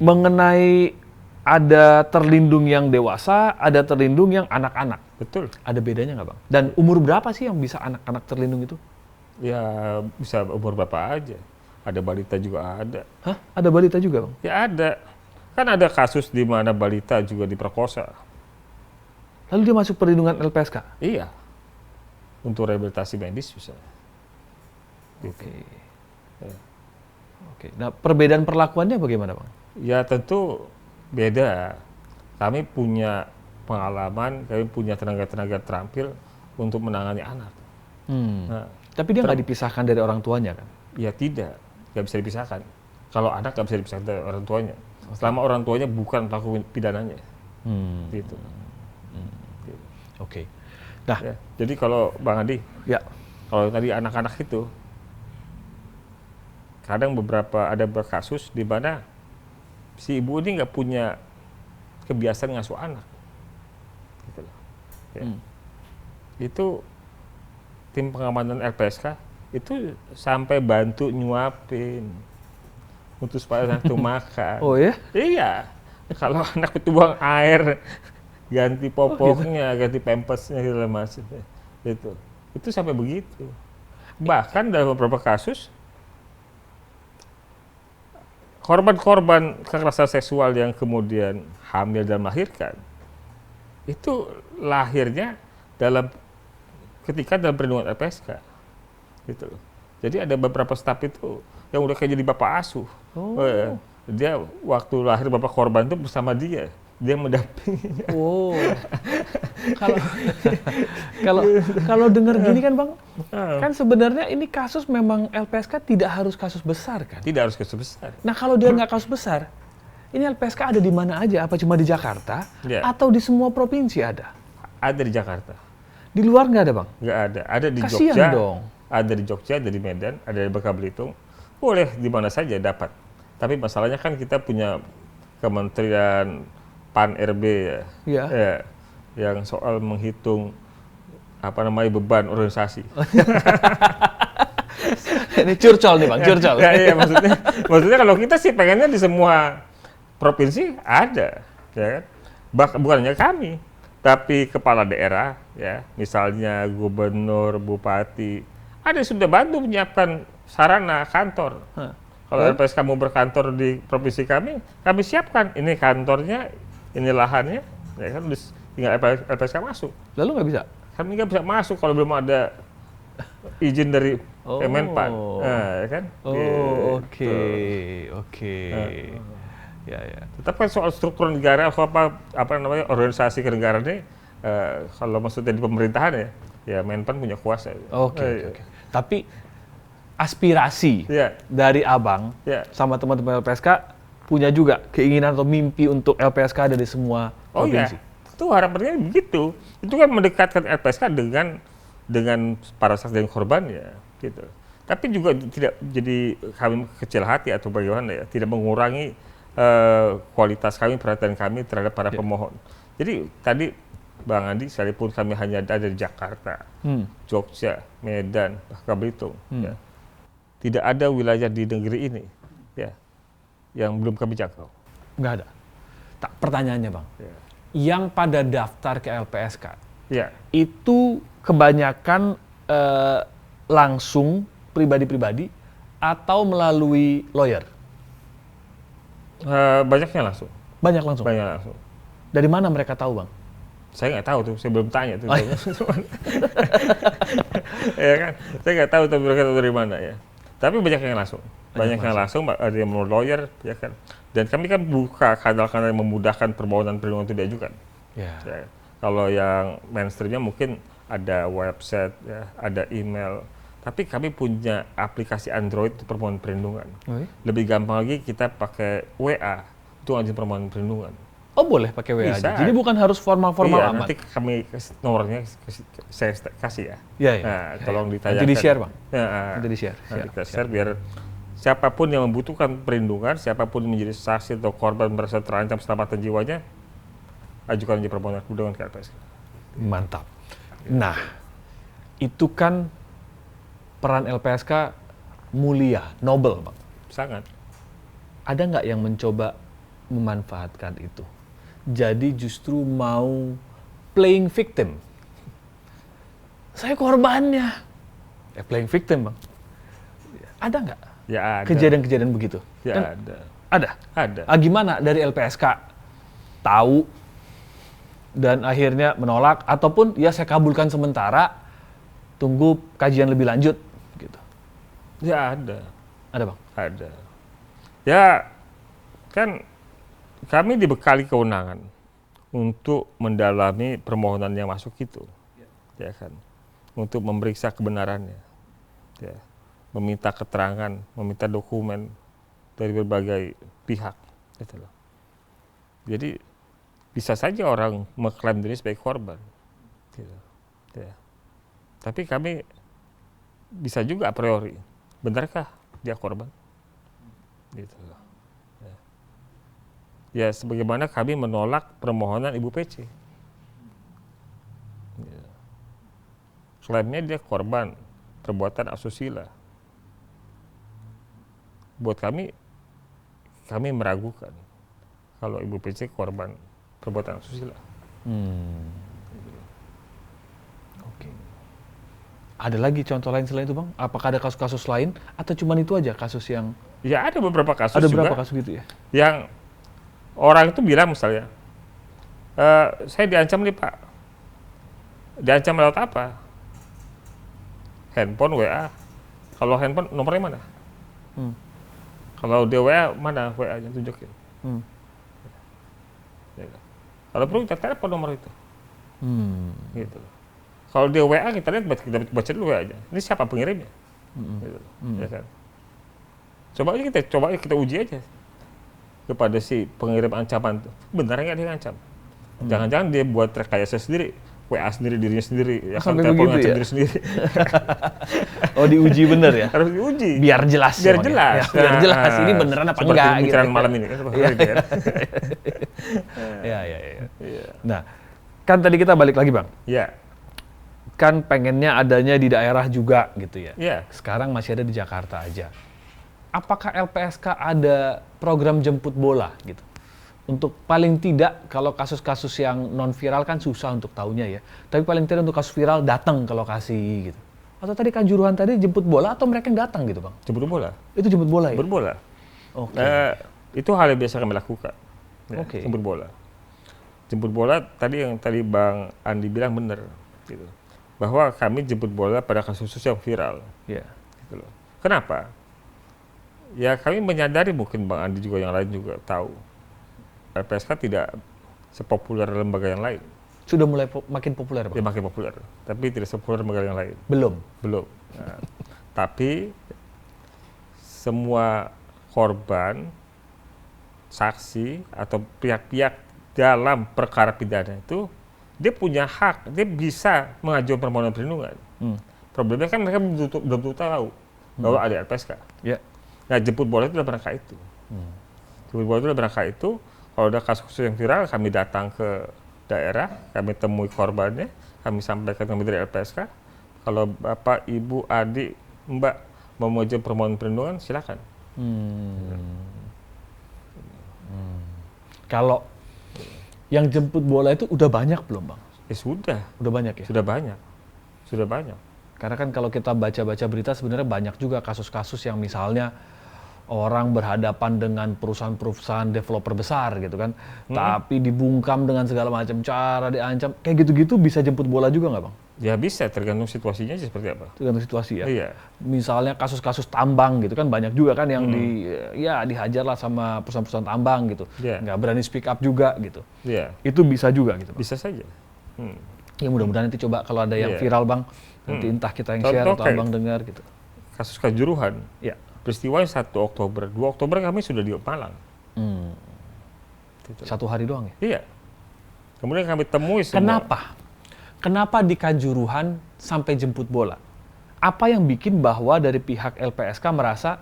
mengenai ada terlindung yang dewasa, ada terlindung yang anak-anak. Betul. Ada bedanya nggak, Bang? Dan umur berapa sih yang bisa anak-anak terlindung itu? Ya bisa umur berapa aja. Ada balita juga ada. Hah? Ada balita juga, Bang? Ya ada. Kan ada kasus di mana balita juga diperkosa. Lalu dia masuk perlindungan LPSK? Iya. Untuk rehabilitasi medis bisa. Gitu. Oke. Ya. Oke. Nah, perbedaan perlakuannya bagaimana, Bang? Ya tentu beda. Kami punya pengalaman, kami punya tenaga-tenaga terampil untuk menangani anak. Nah, Tapi dia nggak dipisahkan dari orang tuanya, kan? ya tidak, nggak bisa dipisahkan. Kalau anak nggak bisa dipisahkan dari orang tuanya. Selama orang tuanya bukan pelaku pidananya. Gitu. Oke. Nah, Ya, jadi kalau Bang Adi, ya. kalau tadi anak-anak itu, kadang ada beberapa kasus di mana si ibu ini nggak punya kebiasaan ngasuh anak. Gitu loh. Ya. Itu tim pengamanan LPSK itu sampai bantu nyuapin untuk supaya anak itu makan. Oh ya? Iya. Kalau anak itu buang air, ganti popoknya, ganti pampasnya gitu Mas. Itu sampai begitu. Bahkan dalam beberapa kasus korban-korban kekerasan seksual yang kemudian hamil dan melahirkan itu lahirnya ketika dalam perlindungan LPSK. Gitu loh. Jadi ada beberapa staf itu yang udah kayak jadi bapak asuh. Dia waktu lahir bapak korban itu bersama dia mendampingi. Oh. Kalau dengar gini kan, Bang, kan sebenarnya ini kasus memang LPSK tidak harus kasus besar, kan? Tidak harus sebesar. Nah, kalau dia nggak kasus besar, ini LPSK ada di mana aja? Apa cuma di Jakarta? Ya. Atau di semua provinsi ada? Ada di Jakarta. Di luar nggak ada, Bang? Nggak ada. Ada di Kasian Jogja. dong. Ada di Jogja, ada di Medan, ada di Bangka Belitung. Boleh di mana saja dapat. Tapi masalahnya kan kita punya Kementerian Pan-RB ya. Iya. Ya, yang soal menghitung beban organisasi. Ini curcol nih, Bang, curcol. Ya, iya, maksudnya kalau kita sih pengennya di semua provinsi ada, ya kan? Bukan hanya kami, tapi kepala daerah, ya, misalnya gubernur, bupati, Ada sudah bantu menyiapkan sarana kantor. Kalau LPSK mau berkantor di provinsi kami siapkan. Ini kantornya, ini lahannya, ya kan, tinggal LPSK masuk. Lalu nggak bisa? Kami nggak bisa masuk kalau belum ada izin dari Kemenpan, ya kan? Oke. Ya. Tetap kan soal struktur negara, apa namanya, organisasi kenegaraan ini, kalau maksudnya di pemerintahan ya Menpan punya kuasa. Oke. Tapi aspirasi dari Abang sama teman-teman LPSK punya juga keinginan atau mimpi untuk LPSK ada di semua provinsi. Itu harapannya begitu. Itu kan mendekatkan LPSK dengan para saksi dan korban ya, gitu. Tapi juga tidak jadi kami kecil hati atau bagaimana ya, tidak mengurangi kualitas kami, perhatian kami terhadap para pemohon. Jadi tadi Bang Andi, sekalipun kami hanya ada di Jakarta, Jogja, Medan, bahkan Belitung, ya, tidak ada wilayah di negeri ini ya yang belum kami jangkau. Nggak ada. Pertanyaannya Bang, yang pada daftar ke LPSK, itu kebanyakan langsung pribadi-pribadi atau melalui lawyer? Banyaknya langsung. Banyak langsung? Banyak langsung. Dari mana mereka tahu Bang? Saya nggak tahu tuh, saya belum tanya tuh. Ya kan, saya nggak tahu tuh mereka tahu dari mana ya. Tapi banyak yang langsung. Banyak yang langsung, ada yang mau lawyer, ya kan. Dan kami kan buka kanal-kanal yang memudahkan permohonan perlindungan itu diajukan. Ya. Kalau yang mainstreamnya mungkin ada website, ya, ada email. Tapi kami punya aplikasi Android untuk permohonan perlindungan. Lebih gampang lagi kita pakai WA untuk ngajuin permohonan perlindungan. Oh boleh pakai WA aja? Jadi bukan harus formal-formal amat? Nanti kami nomornya saya kasih ya. Iya. Tolong ditanyakan. Nanti di-share Bang? Nanti di-share. Nanti kita share biar siapapun yang membutuhkan perlindungan, siapapun yang menjadi saksi atau korban merasa terancam keselamatan jiwanya, ajukan aja permohonan perlindungan ke LPSK. Mantap. Nah, itu kan peran LPSK mulia, nobel Bang. Sangat. Ada nggak yang mencoba memanfaatkan itu? Jadi justru mau playing victim. Saya korbannya. Playing victim Bang. Ada nggak? Ya ada. Kejadian-kejadian begitu? Ya ada. Ada? Gimana dari LPSK tahu dan akhirnya menolak, ataupun ya saya kabulkan sementara, tunggu kajian lebih lanjut gitu? Ya ada. Ada Bang? Ada. Ya kan kami dibekali kewenangan untuk mendalami permohonan yang masuk itu, ya kan, untuk memeriksa kebenarannya, ya, meminta keterangan, meminta dokumen dari berbagai pihak, gitu loh. Jadi bisa saja orang mengklaim diri sebagai korban, gitu, ya. Tapi kami bisa juga a priori, benarkah dia korban, gitu loh. Ya, sebagaimana kami menolak permohonan Ibu PC. Ya. Klaimnya dia korban perbuatan asusila. Buat kami meragukan kalau Ibu PC korban perbuatan asusila. Oke. Ada lagi contoh lain selain itu Bang? Apakah ada kasus-kasus lain atau cuma itu aja kasus yang? Ya ada beberapa kasus juga. Ada beberapa kasus gitu ya? Yang orang itu bilang misalnya, saya diancam nih Pak. Diancam lewat apa? Handphone, WA. Kalau handphone nomornya mana? Kalau dia WA, mana WA-nya tunjukin. Ya. Kalau perlu kita telepon nomor itu. Gitu. Kalau dia WA kita lihat, kita baca dulu WA-nya. Ini siapa pengirimnya? Gitu. Ya kan? Coba kita uji aja kepada si pengirim ancaman itu, benar nggak dia ngancam? Jangan-jangan dia buat rekayasa sendiri, WA sendiri, dirinya sendiri, ya kan, telepon ngancam diri sendiri. Oh, diuji bener ya? Harus diuji. Biar jelas. Biar jelas. Ya, biar jelas, ini beneran apa enggak gitu. Seperti malam ini. Iya. Nah, kan tadi kita balik lagi Bang. Iya. Kan pengennya adanya di daerah juga gitu ya. Iya. Sekarang masih ada di Jakarta aja. Apakah LPSK ada program jemput bola gitu? Untuk paling tidak kalau kasus-kasus yang non viral kan susah untuk tahunya ya. Tapi paling tidak untuk kasus viral datang ke lokasi gitu. Atau tadi Kanjuruhan tadi jemput bola atau mereka yang datang gitu Bang? Jemput bola. Itu jemput bola ya? Berbola. Oke. Itu hal yang biasa kami lakukan. Ya, Oke. Jemput bola. Jemput bola tadi yang tadi Bang Andi bilang benar, gitu. Bahwa kami jemput bola pada kasus-kasus yang viral. Iya. Gitu loh. Kenapa? Ya kami menyadari, mungkin Bang Andi juga yang lain juga tahu, LPSK tidak sepopuler lembaga yang lain. Sudah mulai makin populer Bang? Dia makin populer, tapi tidak sepopuler lembaga yang lain. Belum. Nah, tapi semua korban, saksi atau pihak-pihak dalam perkara pidana itu dia punya hak, dia bisa mengajukan permohonan perlindungan. Problemnya kan mereka belum tahu bahwa ada LPSK. Ya. Nah, jemput bola itu dalam rangka itu. Jemput bola itu dalam rangka itu. Kalau ada kasus yang viral, kami datang ke daerah, kami temui korbannya, kami sampaikan kami dari LPSK. Kalau Bapak, Ibu, Adik, Mbak mau mengajukan permohonan perlindungan, silakan. Kalau yang jemput bola itu udah banyak belum Bang? Ya sudah. Udah banyak ya? Sudah banyak. Sudah banyak. Karena kan kalau kita baca-baca berita sebenarnya banyak juga kasus-kasus yang misalnya orang berhadapan dengan perusahaan-perusahaan developer besar gitu kan, tapi dibungkam dengan segala macam cara, diancam, kayak gitu-gitu bisa jemput bola juga nggak Bang? Ya bisa, tergantung situasinya aja seperti apa. Tergantung situasi ya? Iya. Misalnya kasus-kasus tambang gitu kan banyak juga kan yang dihajar lah sama perusahaan-perusahaan tambang gitu, nggak berani speak up juga gitu. Iya. Itu bisa juga gitu Bang? Bisa saja. Ya mudah-mudahan nanti coba kalau ada yang viral Bang, nanti entah kita yang share atau Abang dengar gitu. Kasus Kanjuruhan. Ya. Peristiwa 1 Oktober, 2 Oktober kami sudah di Malang. Gitu. 1 hari doang ya? Iya. Kemudian kami temui semua. Kenapa? Kenapa di Kanjuruhan sampai jemput bola? Apa yang bikin bahwa dari pihak LPSK merasa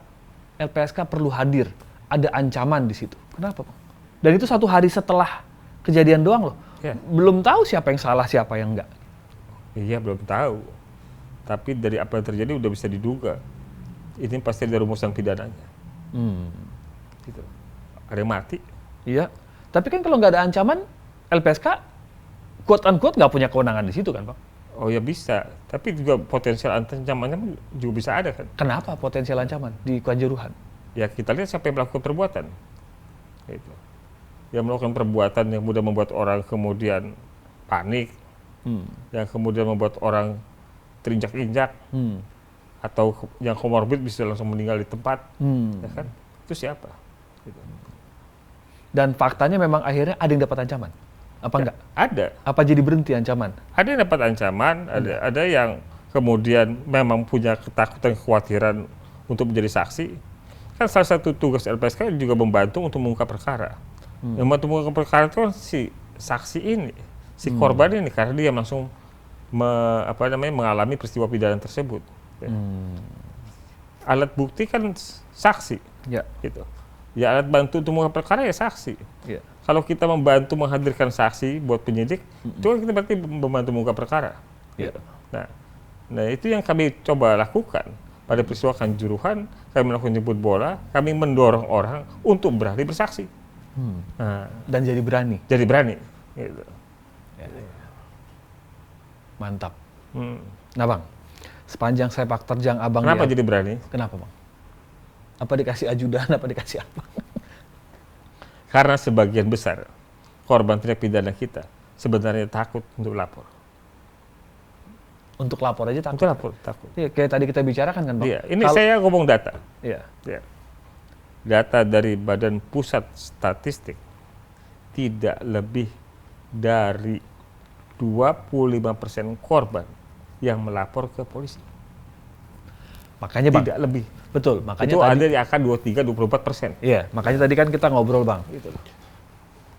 LPSK perlu hadir, ada ancaman di situ? Kenapa Bang? Dan itu 1 hari setelah kejadian doang loh. Ya. Belum tahu siapa yang salah, siapa yang enggak. Iya, belum tahu. Tapi dari apa yang terjadi udah bisa diduga. Ini pasti ada rumusan pidananya. Gitu. Ada yang mati. Iya. Tapi kan kalau nggak ada ancaman, LPSK quote-unquote nggak punya kewenangan di situ kan, Pak? Oh ya bisa. Tapi juga potensial ancamannya juga bisa ada kan. Kenapa potensial ancaman di Kanjuruhan? Ya kita lihat siapa yang melakukan perbuatan. Gitu. Yang melakukan perbuatan yang mudah membuat orang kemudian panik. Yang kemudian membuat orang terinjak-injak. Atau yang komorbid bisa langsung meninggal di tempat, ya kan? Itu siapa? Gitu. Dan faktanya memang akhirnya ada yang dapat ancaman, apa Ya, enggak? ada. Apa jadi berhenti ancaman? Ada yang dapat ancaman, ada yang kemudian memang punya ketakutan, kekhawatiran untuk menjadi saksi. Kan salah satu tugas LPSK juga membantu untuk mengungkap perkara. Yang membantu mengungkap perkara itu kan si saksi ini, si korban ini, karena dia langsung mengalami peristiwa pidana tersebut. Ya. Alat bukti kan saksi, gitu. Ya alat bantu untuk mengungkap perkara ya saksi. Ya. Kalau kita membantu menghadirkan saksi buat penyidik, itu kan kita berarti membantu mengungkap perkara. Ya. Nah itu yang kami coba lakukan pada peristiwa Kanjuruhan. Kami melakukan jemput bola, kami mendorong orang untuk berani bersaksi. Dan jadi berani. Jadi berani. Gitu. Ya. Mantap. Nah Bang, sepanjang sepak terjang Abang Kenapa jadi berani? Kenapa Bang? Apa dikasih ajudan, apa dikasih apa? Karena sebagian besar korban tindak pidana kita sebenarnya takut untuk lapor. Untuk lapor aja takut? Untuk lapor, takut. Ya, kayak tadi kita bicarakan kan Bang? Iya, ini saya ngomong data. Iya. Ya. Data dari Badan Pusat Statistik, tidak lebih dari 25% korban yang melapor ke polisi. Makanya Bang, tidak lebih. Betul, makanya itu tadi, ada di angka 23-24%. Iya, makanya tadi kan kita ngobrol Bang. Gitu.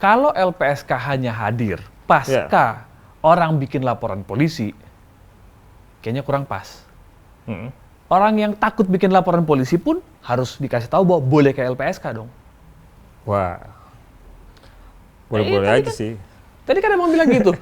Kalau LPSK hanya hadir pasca orang bikin laporan polisi, kayaknya kurang pas. Orang yang takut bikin laporan polisi pun harus dikasih tahu bahwa boleh ke LPSK dong. Wah, boleh-boleh aja kan, sih. Tadi kan emang bilang gitu,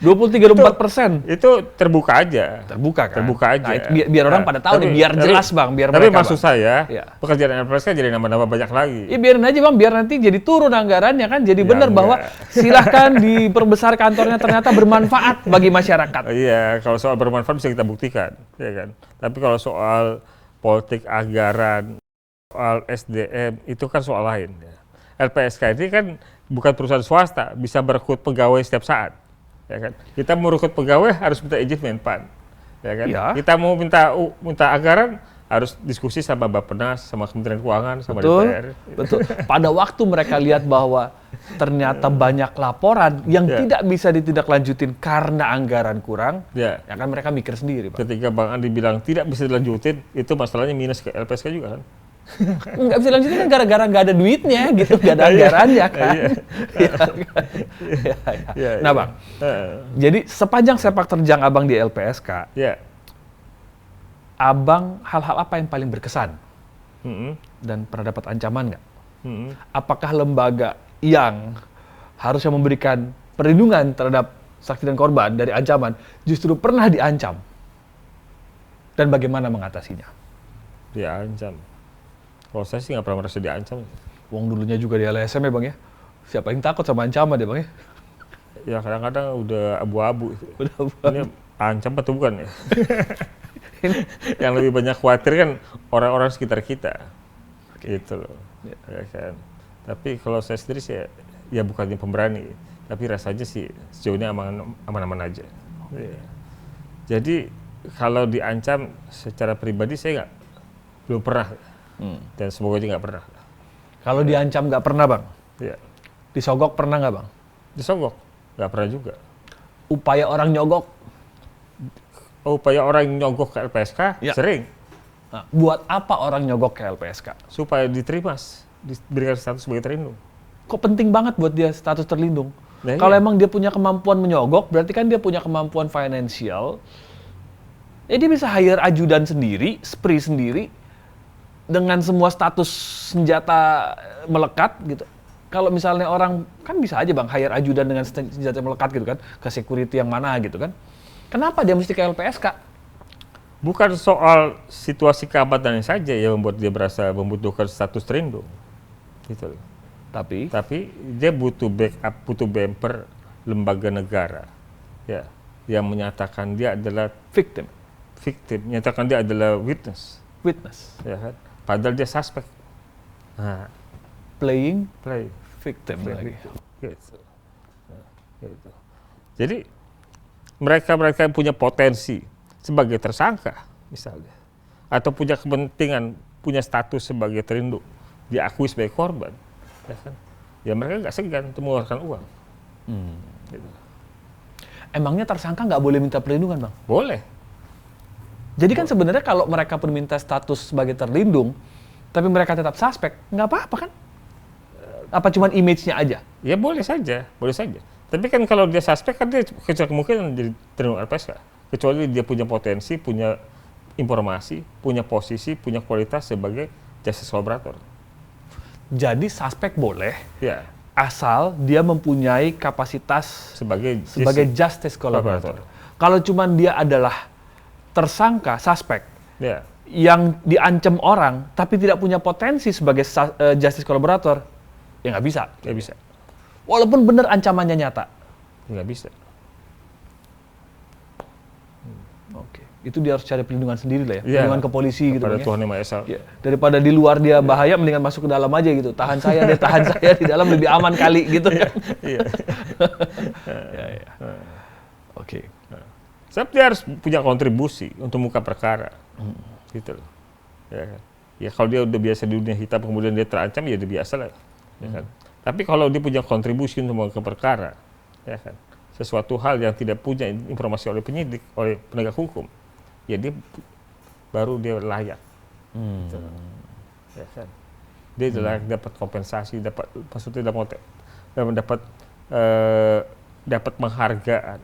23-24%. Itu terbuka aja. Terbuka kan? Terbuka aja. Nah, biar orang pada tahu nih, biar jelas Bang, biar tapi mereka, maksud Bang. saya, Ya. pekerjaan LPSK jadi nambah-nambah banyak lagi. Ya biarin aja Bang, biar nanti jadi turun anggarannya kan, jadi Ya, benar bahwa enggak. silahkan diperbesar kantornya ternyata bermanfaat bagi masyarakat. Iya, kalau soal bermanfaat bisa kita buktikan, ya kan. Tapi kalau soal politik anggaran, soal SDM itu kan soal lain. Ya. LPSK ini kan bukan perusahaan swasta, bisa merekrut pegawai setiap saat, ya kan. Kita mau rekrut pegawai harus minta izin Menpan, ya kan. Ya. Kita mau minta anggaran harus diskusi sama Bappenas, sama Kementerian Keuangan, sama Betul, DPR. betul. Pada waktu mereka lihat bahwa ternyata banyak laporan yang Ya. tidak bisa ditindaklanjutin karena anggaran kurang, Ya. ya kan mereka mikir sendiri, Bang. Ketika Bang Andi bilang tidak bisa dilanjutin, itu masalahnya minus ke LPSK juga kan. Nggak bisa lanjutin kan gara-gara nggak ada duitnya gitu, nggak ada anggarannya kan. Iya. Ya. Nah Bang, Heeh. jadi sepanjang sepak terjang Abang di LPSK, Ya. Abang hal-hal apa yang paling berkesan Mm-mm. dan pernah dapat ancaman nggak? Mm-mm. Apakah lembaga yang harusnya memberikan perlindungan terhadap saksi dan korban dari ancaman justru pernah diancam? Dan bagaimana mengatasinya? Diancam. Kalau saya sih nggak pernah merasa diancam. Wong dulunya juga di LSM ya Bang ya? Siapa yang takut sama ancaman ya Bang ya? Ya kadang-kadang udah abu-abu. Udah Ini ancam atau bukan ya? Yang lebih banyak khawatir kan orang-orang sekitar kita. Gitu loh. Ya kan. Tapi kalau saya sendiri sih ya bukannya pemberani. Tapi rasanya sih sejauh ini aman-aman aja. Iya. Jadi kalau diancam secara pribadi saya belum pernah. Dan semoga aja nggak pernah. Kalau diancam nggak pernah Bang? Ya. Disogok pernah nggak Bang? Disogok? Nggak pernah juga. Upaya orang nyogok? Upaya orang nyogok ke LPSK Ya. sering. Nah, buat apa orang nyogok ke LPSK? Supaya diterima, diberikan status sebagai terlindung. Kok penting banget buat dia status terlindung? Nah, Kalau iya. emang dia punya kemampuan menyogok, berarti kan dia punya kemampuan finansial. Ya dia bisa hire ajudan sendiri, spree sendiri, dengan semua status senjata melekat gitu. Kalau misalnya orang, kan bisa aja Bang, hire ajudan dengan senjata melekat gitu kan, ke security yang mana gitu kan. Kenapa dia mesti ke LPSK? Bukan soal situasi keamanannya saja yang membuat dia merasa membutuhkan status terlindung. Gitu loh. Tapi, Tapi dia butuh backup, butuh bumper lembaga negara. Ya, yang menyatakan dia adalah victim, menyatakan dia adalah witness. witness, Ya kan? Padahal dia suspek. Nah, playing play. victim lagi. Gitu. Nah, gitu. Jadi mereka yang punya potensi sebagai tersangka misalnya, atau punya kepentingan, punya status sebagai terlindung, diakui sebagai korban, ya kan? Ya mereka nggak segan untuk mengeluarkan uang. Gitu. Emangnya tersangka nggak boleh minta perlindungan Bang? Boleh. Jadi kan sebenarnya kalau mereka pun minta status sebagai terlindung, tapi mereka tetap suspek, nggak apa-apa kan? Apa cuman image-nya aja? Ya boleh saja, boleh saja. Tapi kan kalau dia suspek kan dia kecil kemungkinan jadi terlindung LPSK. Kecuali dia punya potensi, punya informasi, punya posisi, punya kualitas sebagai justice collaborator. Jadi suspek boleh, Ya, asal dia mempunyai kapasitas sebagai sebagai justice collaborator. Kalau cuman dia adalah tersangka, suspek, ya, yang diancam orang, tapi tidak punya potensi sebagai justice collaborator, ya nggak bisa. nggak bisa, Walaupun benar ancamannya nyata. nggak bisa. Oke, itu dia harus cari perlindungan sendiri lah ya, Iya. perlindungan ke polisi gitu. Pada Bang, ya. Tuhan Yang Maha Esa. Ya, daripada di luar dia bahaya, mendingan masuk ke dalam aja gitu. Tahan saya deh, tahan saya di dalam lebih aman kali gitu kan. Iya. Ya, ya. Oke. Sebab dia harus punya kontribusi untuk muka perkara, gitu loh. Ya kan? Ya kalau dia udah biasa di dunia hitam kemudian dia terancam ya udah biasa lah, ya kan. Tapi kalau dia punya kontribusi untuk muka perkara, ya kan, sesuatu hal yang tidak punya informasi oleh penyidik, oleh penegak hukum, ya dia baru dia layak, gitu loh. Ya kan. Dia layak dapat kompensasi, maksudnya dapat penghargaan,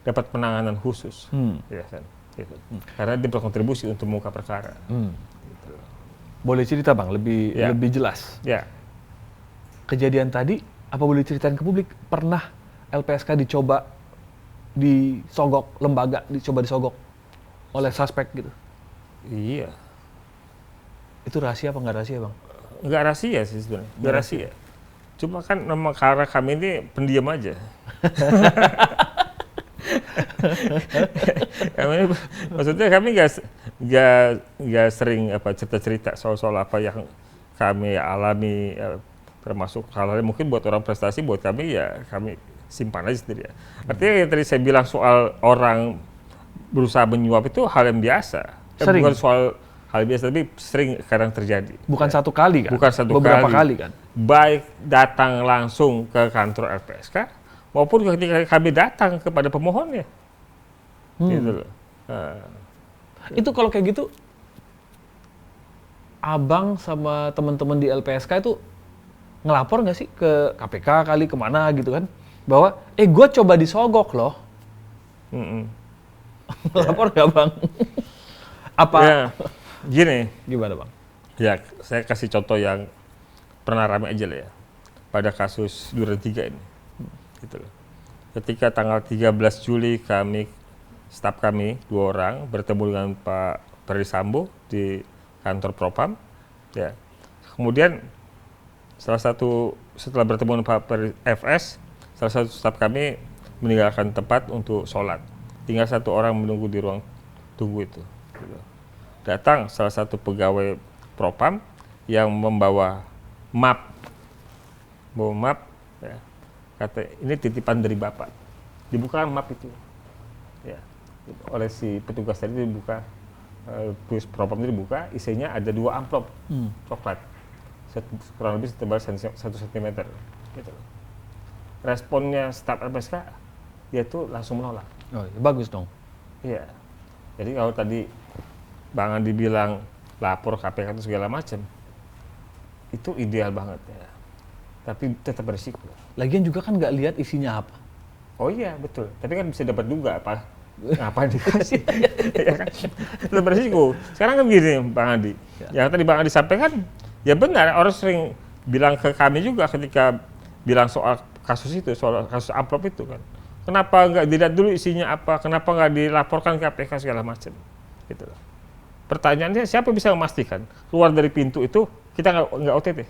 dapat penanganan khusus, ya kan. Gitu. Karena dia berkontribusi untuk muka perkara. Gitu. Boleh cerita Bang, lebih Ya. lebih jelas. Ya, Kejadian tadi, apa boleh ceritain ke publik? Pernah LPSK dicoba disogok, lembaga dicoba disogok oleh suspek gitu? Iya. Itu rahasia apa nggak rahasia, Bang? Nggak rahasia sih sebenarnya. Nggak Nggak rahasia. Cuma kan memang karena kami ini pendiam aja. Maksudnya kami nggak sering cerita-cerita soal apa yang kami alami, termasuk hal-hal yang mungkin buat orang prestasi, buat kami ya kami simpan aja sendiri ya. Artinya yang tadi saya bilang soal orang berusaha menyuap itu hal yang biasa. Sering. Bukan soal hal biasa, tapi sering kadang terjadi. Bukan satu kali kan? Bukan satu Beberapa kali kan? Baik datang langsung ke kantor LPSK maupun ketika kami datang kepada pemohonnya. Gitu loh. Itu kalau kayak gitu, Abang sama teman-teman di LPSK itu ngelapor nggak sih ke KPK kali kemana gitu kan? Bahwa, gue coba disogok loh. Ngelapor nggak, Bang? Apa? Ya, gini. Gimana, Bang? Ya, saya kasih contoh yang pernah ramai aja lah ya. Pada kasus Duren 3 ini. Gitu loh. Ketika tanggal 13 Juli staf kami 2 orang bertemu dengan Pak Ferdi Sambo di kantor Propam, ya. Kemudian setelah bertemu dengan Pak FS, salah satu staf kami meninggalkan tempat untuk sholat. Tinggal 1 orang menunggu di ruang tunggu itu. Gitu. Datang salah satu pegawai Propam yang membawa map, ya. Kata, ini titipan dari Bapak. Dibukakan map itu, ya. Oleh si petugas tadi dibuka, Propam itu dibuka, isinya ada 2 amplop coklat, kurang lebih setebal 1 cm. Gitu. Responnya staf LPSK, yaitu langsung menolak. Oh, bagus dong. Iya. Jadi kalau tadi Bang Andi bilang lapor KPK itu segala macam, itu ideal banget ya. Tapi tetap berisiko. Lagian juga kan nggak lihat isinya apa. Oh iya betul. Tapi kan bisa dapat juga apa dikasih. Ya kan? Tetap berisiko. Sekarang kan gini Bang Andi. Ya. Yang tadi Bang Andi sampaikan, ya benar. Orang sering bilang ke kami juga ketika bilang soal kasus itu, soal kasus amplop itu kan. Kenapa nggak dilihat dulu isinya apa? Kenapa nggak dilaporkan ke KPK segala macam? Gitu. Pertanyaannya siapa bisa memastikan keluar dari pintu itu kita nggak OTT?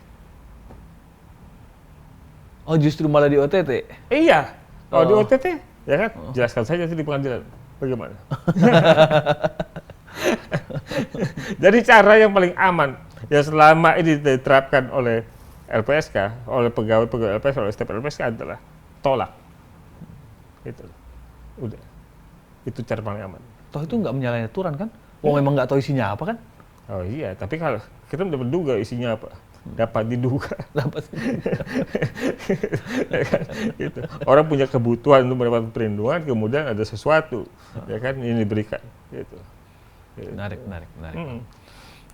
Oh, justru malah di OTT? Iya. Kalau di OTT, ya kan? Jelaskan saja itu di pengadilan. Bagaimana? Jadi cara yang paling aman yang selama ini diterapkan oleh LPSK, oleh pegawai LPSK, oleh staf LPSK adalah tolak. Itu. Udah. Itu cara paling aman. Toh itu nggak menyalahi aturan kan? Memang nggak tahu isinya apa kan? Oh iya, tapi kalau kita udah menduga isinya apa, dapat diduga. Ya kan? Gitu. Orang punya kebutuhan untuk mendapat perlindungan, kemudian ada sesuatu, ya kan, ini diberikan. Gitu. Menarik.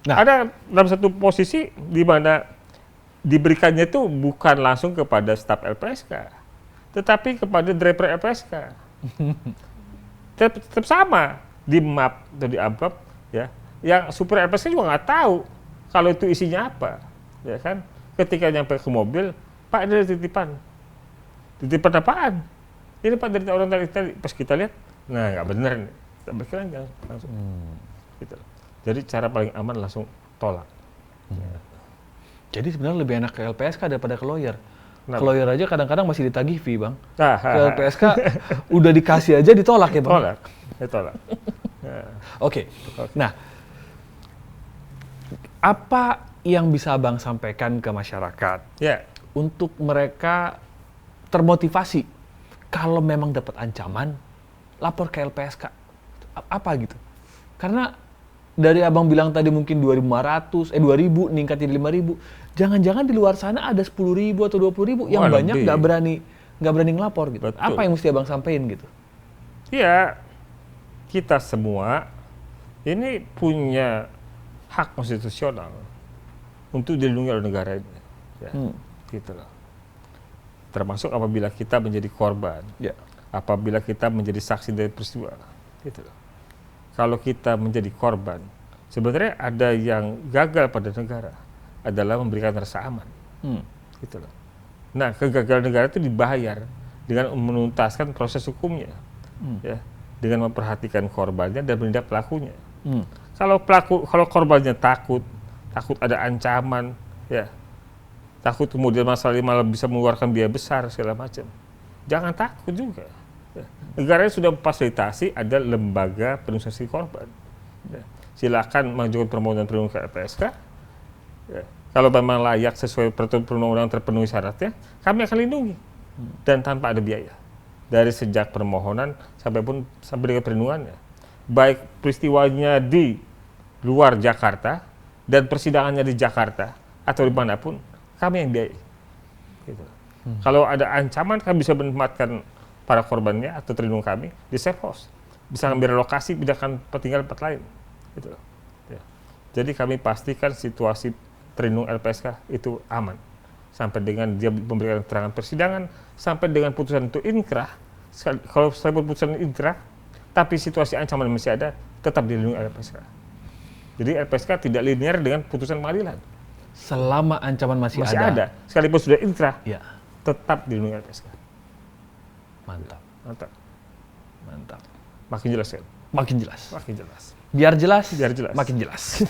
Nah, ada dalam satu posisi di mana diberikannya itu bukan langsung kepada staf LPSK, tetapi kepada driver LPSK. Tetap sama di map atau di amplop, ya. Yang supir LPSK juga nggak tahu kalau itu isinya apa, ya kan? Ketika nyampe ke mobil, Pak ada titipan apaan? Ini Pak dari orang tadi pas kita lihat, nah nggak benar nih, kita berkira langsung. Gitu. Jadi cara paling aman langsung tolak. Jadi sebenarnya lebih enak ke LPSK daripada ke lawyer. Kenapa? Ke lawyer aja kadang-kadang masih ditagih fee, Bang. Nah, Ke LPSK udah dikasih aja ditolak ya, Bang? Tolak. Oke. Nah, apa yang bisa Abang sampaikan ke masyarakat untuk mereka termotivasi kalau memang dapat ancaman lapor ke LPSK? Apa gitu? Karena dari Abang bilang tadi mungkin 2.000 ningkat jadi 5.000. Jangan-jangan di luar sana ada 10.000 atau 20.000 yang banyak nggak berani ngelapor gitu. Betul. Apa yang mesti Abang sampein gitu? Ya, kita semua ini punya hak konstitusional untuk dilindungi oleh negara ini. Ya, gitu loh. Termasuk apabila kita menjadi korban, apabila kita menjadi saksi dari peristiwa. Gitu loh. Kalau kita menjadi korban, sebenarnya ada yang gagal pada negara adalah memberikan rasa aman. Gitu loh. Nah, kegagalan negara itu dibayar dengan menuntaskan proses hukumnya, ya, dengan memperhatikan korbannya dan menindak pelakunya. Kalau korbannya takut ada ancaman, ya, takut kemudian masalah ini malah bisa mengeluarkan biaya besar segala macam, jangan takut juga. Ya. Negara sudah memfasilitasi ada lembaga perlindungan saksi korban. Ya. Silakan mengajukan permohonan perlindungan ke LPSK. Ya. Kalau memang layak sesuai peraturan perundang-undangan terpenuhi syaratnya, kami akan lindungi dan tanpa ada biaya dari sejak permohonan sampai dengan perlindungannya. Baik peristiwanya di luar Jakarta dan persidangannya di Jakarta atau dimanapun, kami yang biayai. Gitu. Kalau ada ancaman, kami bisa menempatkan para korbannya atau terlindung kami di safe house, bisa ambil lokasi, pindahkan tinggal tempat lain. Gitu. Ya. Jadi kami pastikan situasi terlindung LPSK itu aman sampai dengan dia memberikan keterangan persidangan, sampai dengan putusan itu inkrah. Kalau setelah putusan inkrah, tapi situasi ancaman masih ada, tetap dilindungi LPSK. Jadi LPSK tidak linear dengan putusan pengadilan. Selama ancaman masih ada, sekalipun sudah inkrah, ya, tetap dilindungi LPSK. Mantap. Makin jelas kan? Makin jelas. Biar jelas, makin jelas.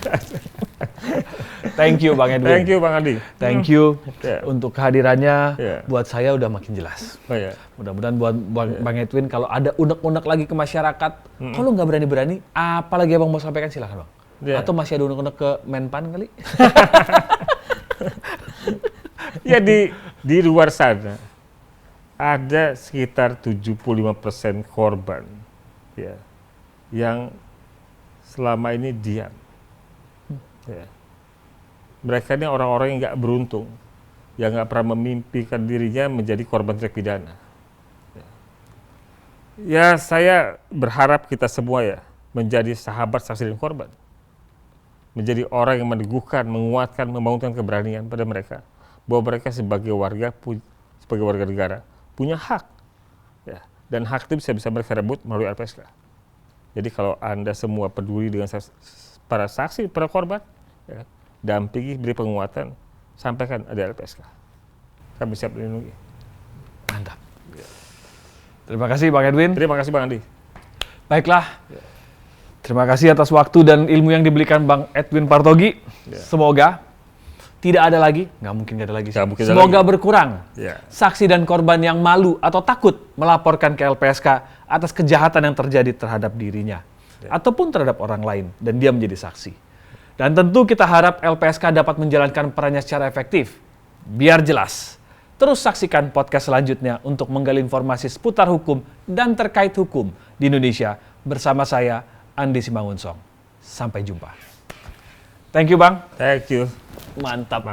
Thank you Bang Edwin. Thank you Bang Andi. Thank you untuk kehadirannya. Yeah. Buat saya udah makin jelas. Oh, yeah. Mudah-mudahan buat Bang Edwin kalau ada unek-unek lagi ke masyarakat, kalau nggak berani-berani, apalagi Abang mau sampaikan silahkan Bang. Yeah. Atau masih ada unek-unek ke Menpan kali? Ya di luar sana ada sekitar 75% korban, ya, yang selama ini diam. Ya. Mereka ini orang-orang yang nggak beruntung, yang nggak pernah memimpikan dirinya menjadi korban tindak pidana. Ya, saya berharap kita semua ya menjadi sahabat saksi dan korban, menjadi orang yang meneguhkan, menguatkan, membangunkan keberanian pada mereka, bahwa mereka sebagai warga negara punya hak, ya, dan hak itu bisa mereka rebut melalui LPSK. Jadi kalau Anda semua peduli dengan para saksi, para korban, ya, dampingi, beri penguatan, sampaikan ada LPSK. Kami siap melindungi. Mantap. Terima kasih Bang Edwin. Terima kasih Bang Andi. Baiklah. Terima kasih atas waktu dan ilmu yang diberikan Bang Edwin Partogi. Semoga tidak ada lagi, nggak mungkin ada lagi. Semoga berkurang saksi dan korban yang malu atau takut melaporkan ke LPSK atas kejahatan yang terjadi terhadap dirinya ataupun terhadap orang lain dan dia menjadi saksi. Dan tentu kita harap LPSK dapat menjalankan perannya secara efektif. Biar jelas. Terus saksikan podcast selanjutnya untuk menggali informasi seputar hukum dan terkait hukum di Indonesia bersama saya, Andi Simangunsong. Sampai jumpa. Thank you, Bang. Thank you. Mantap.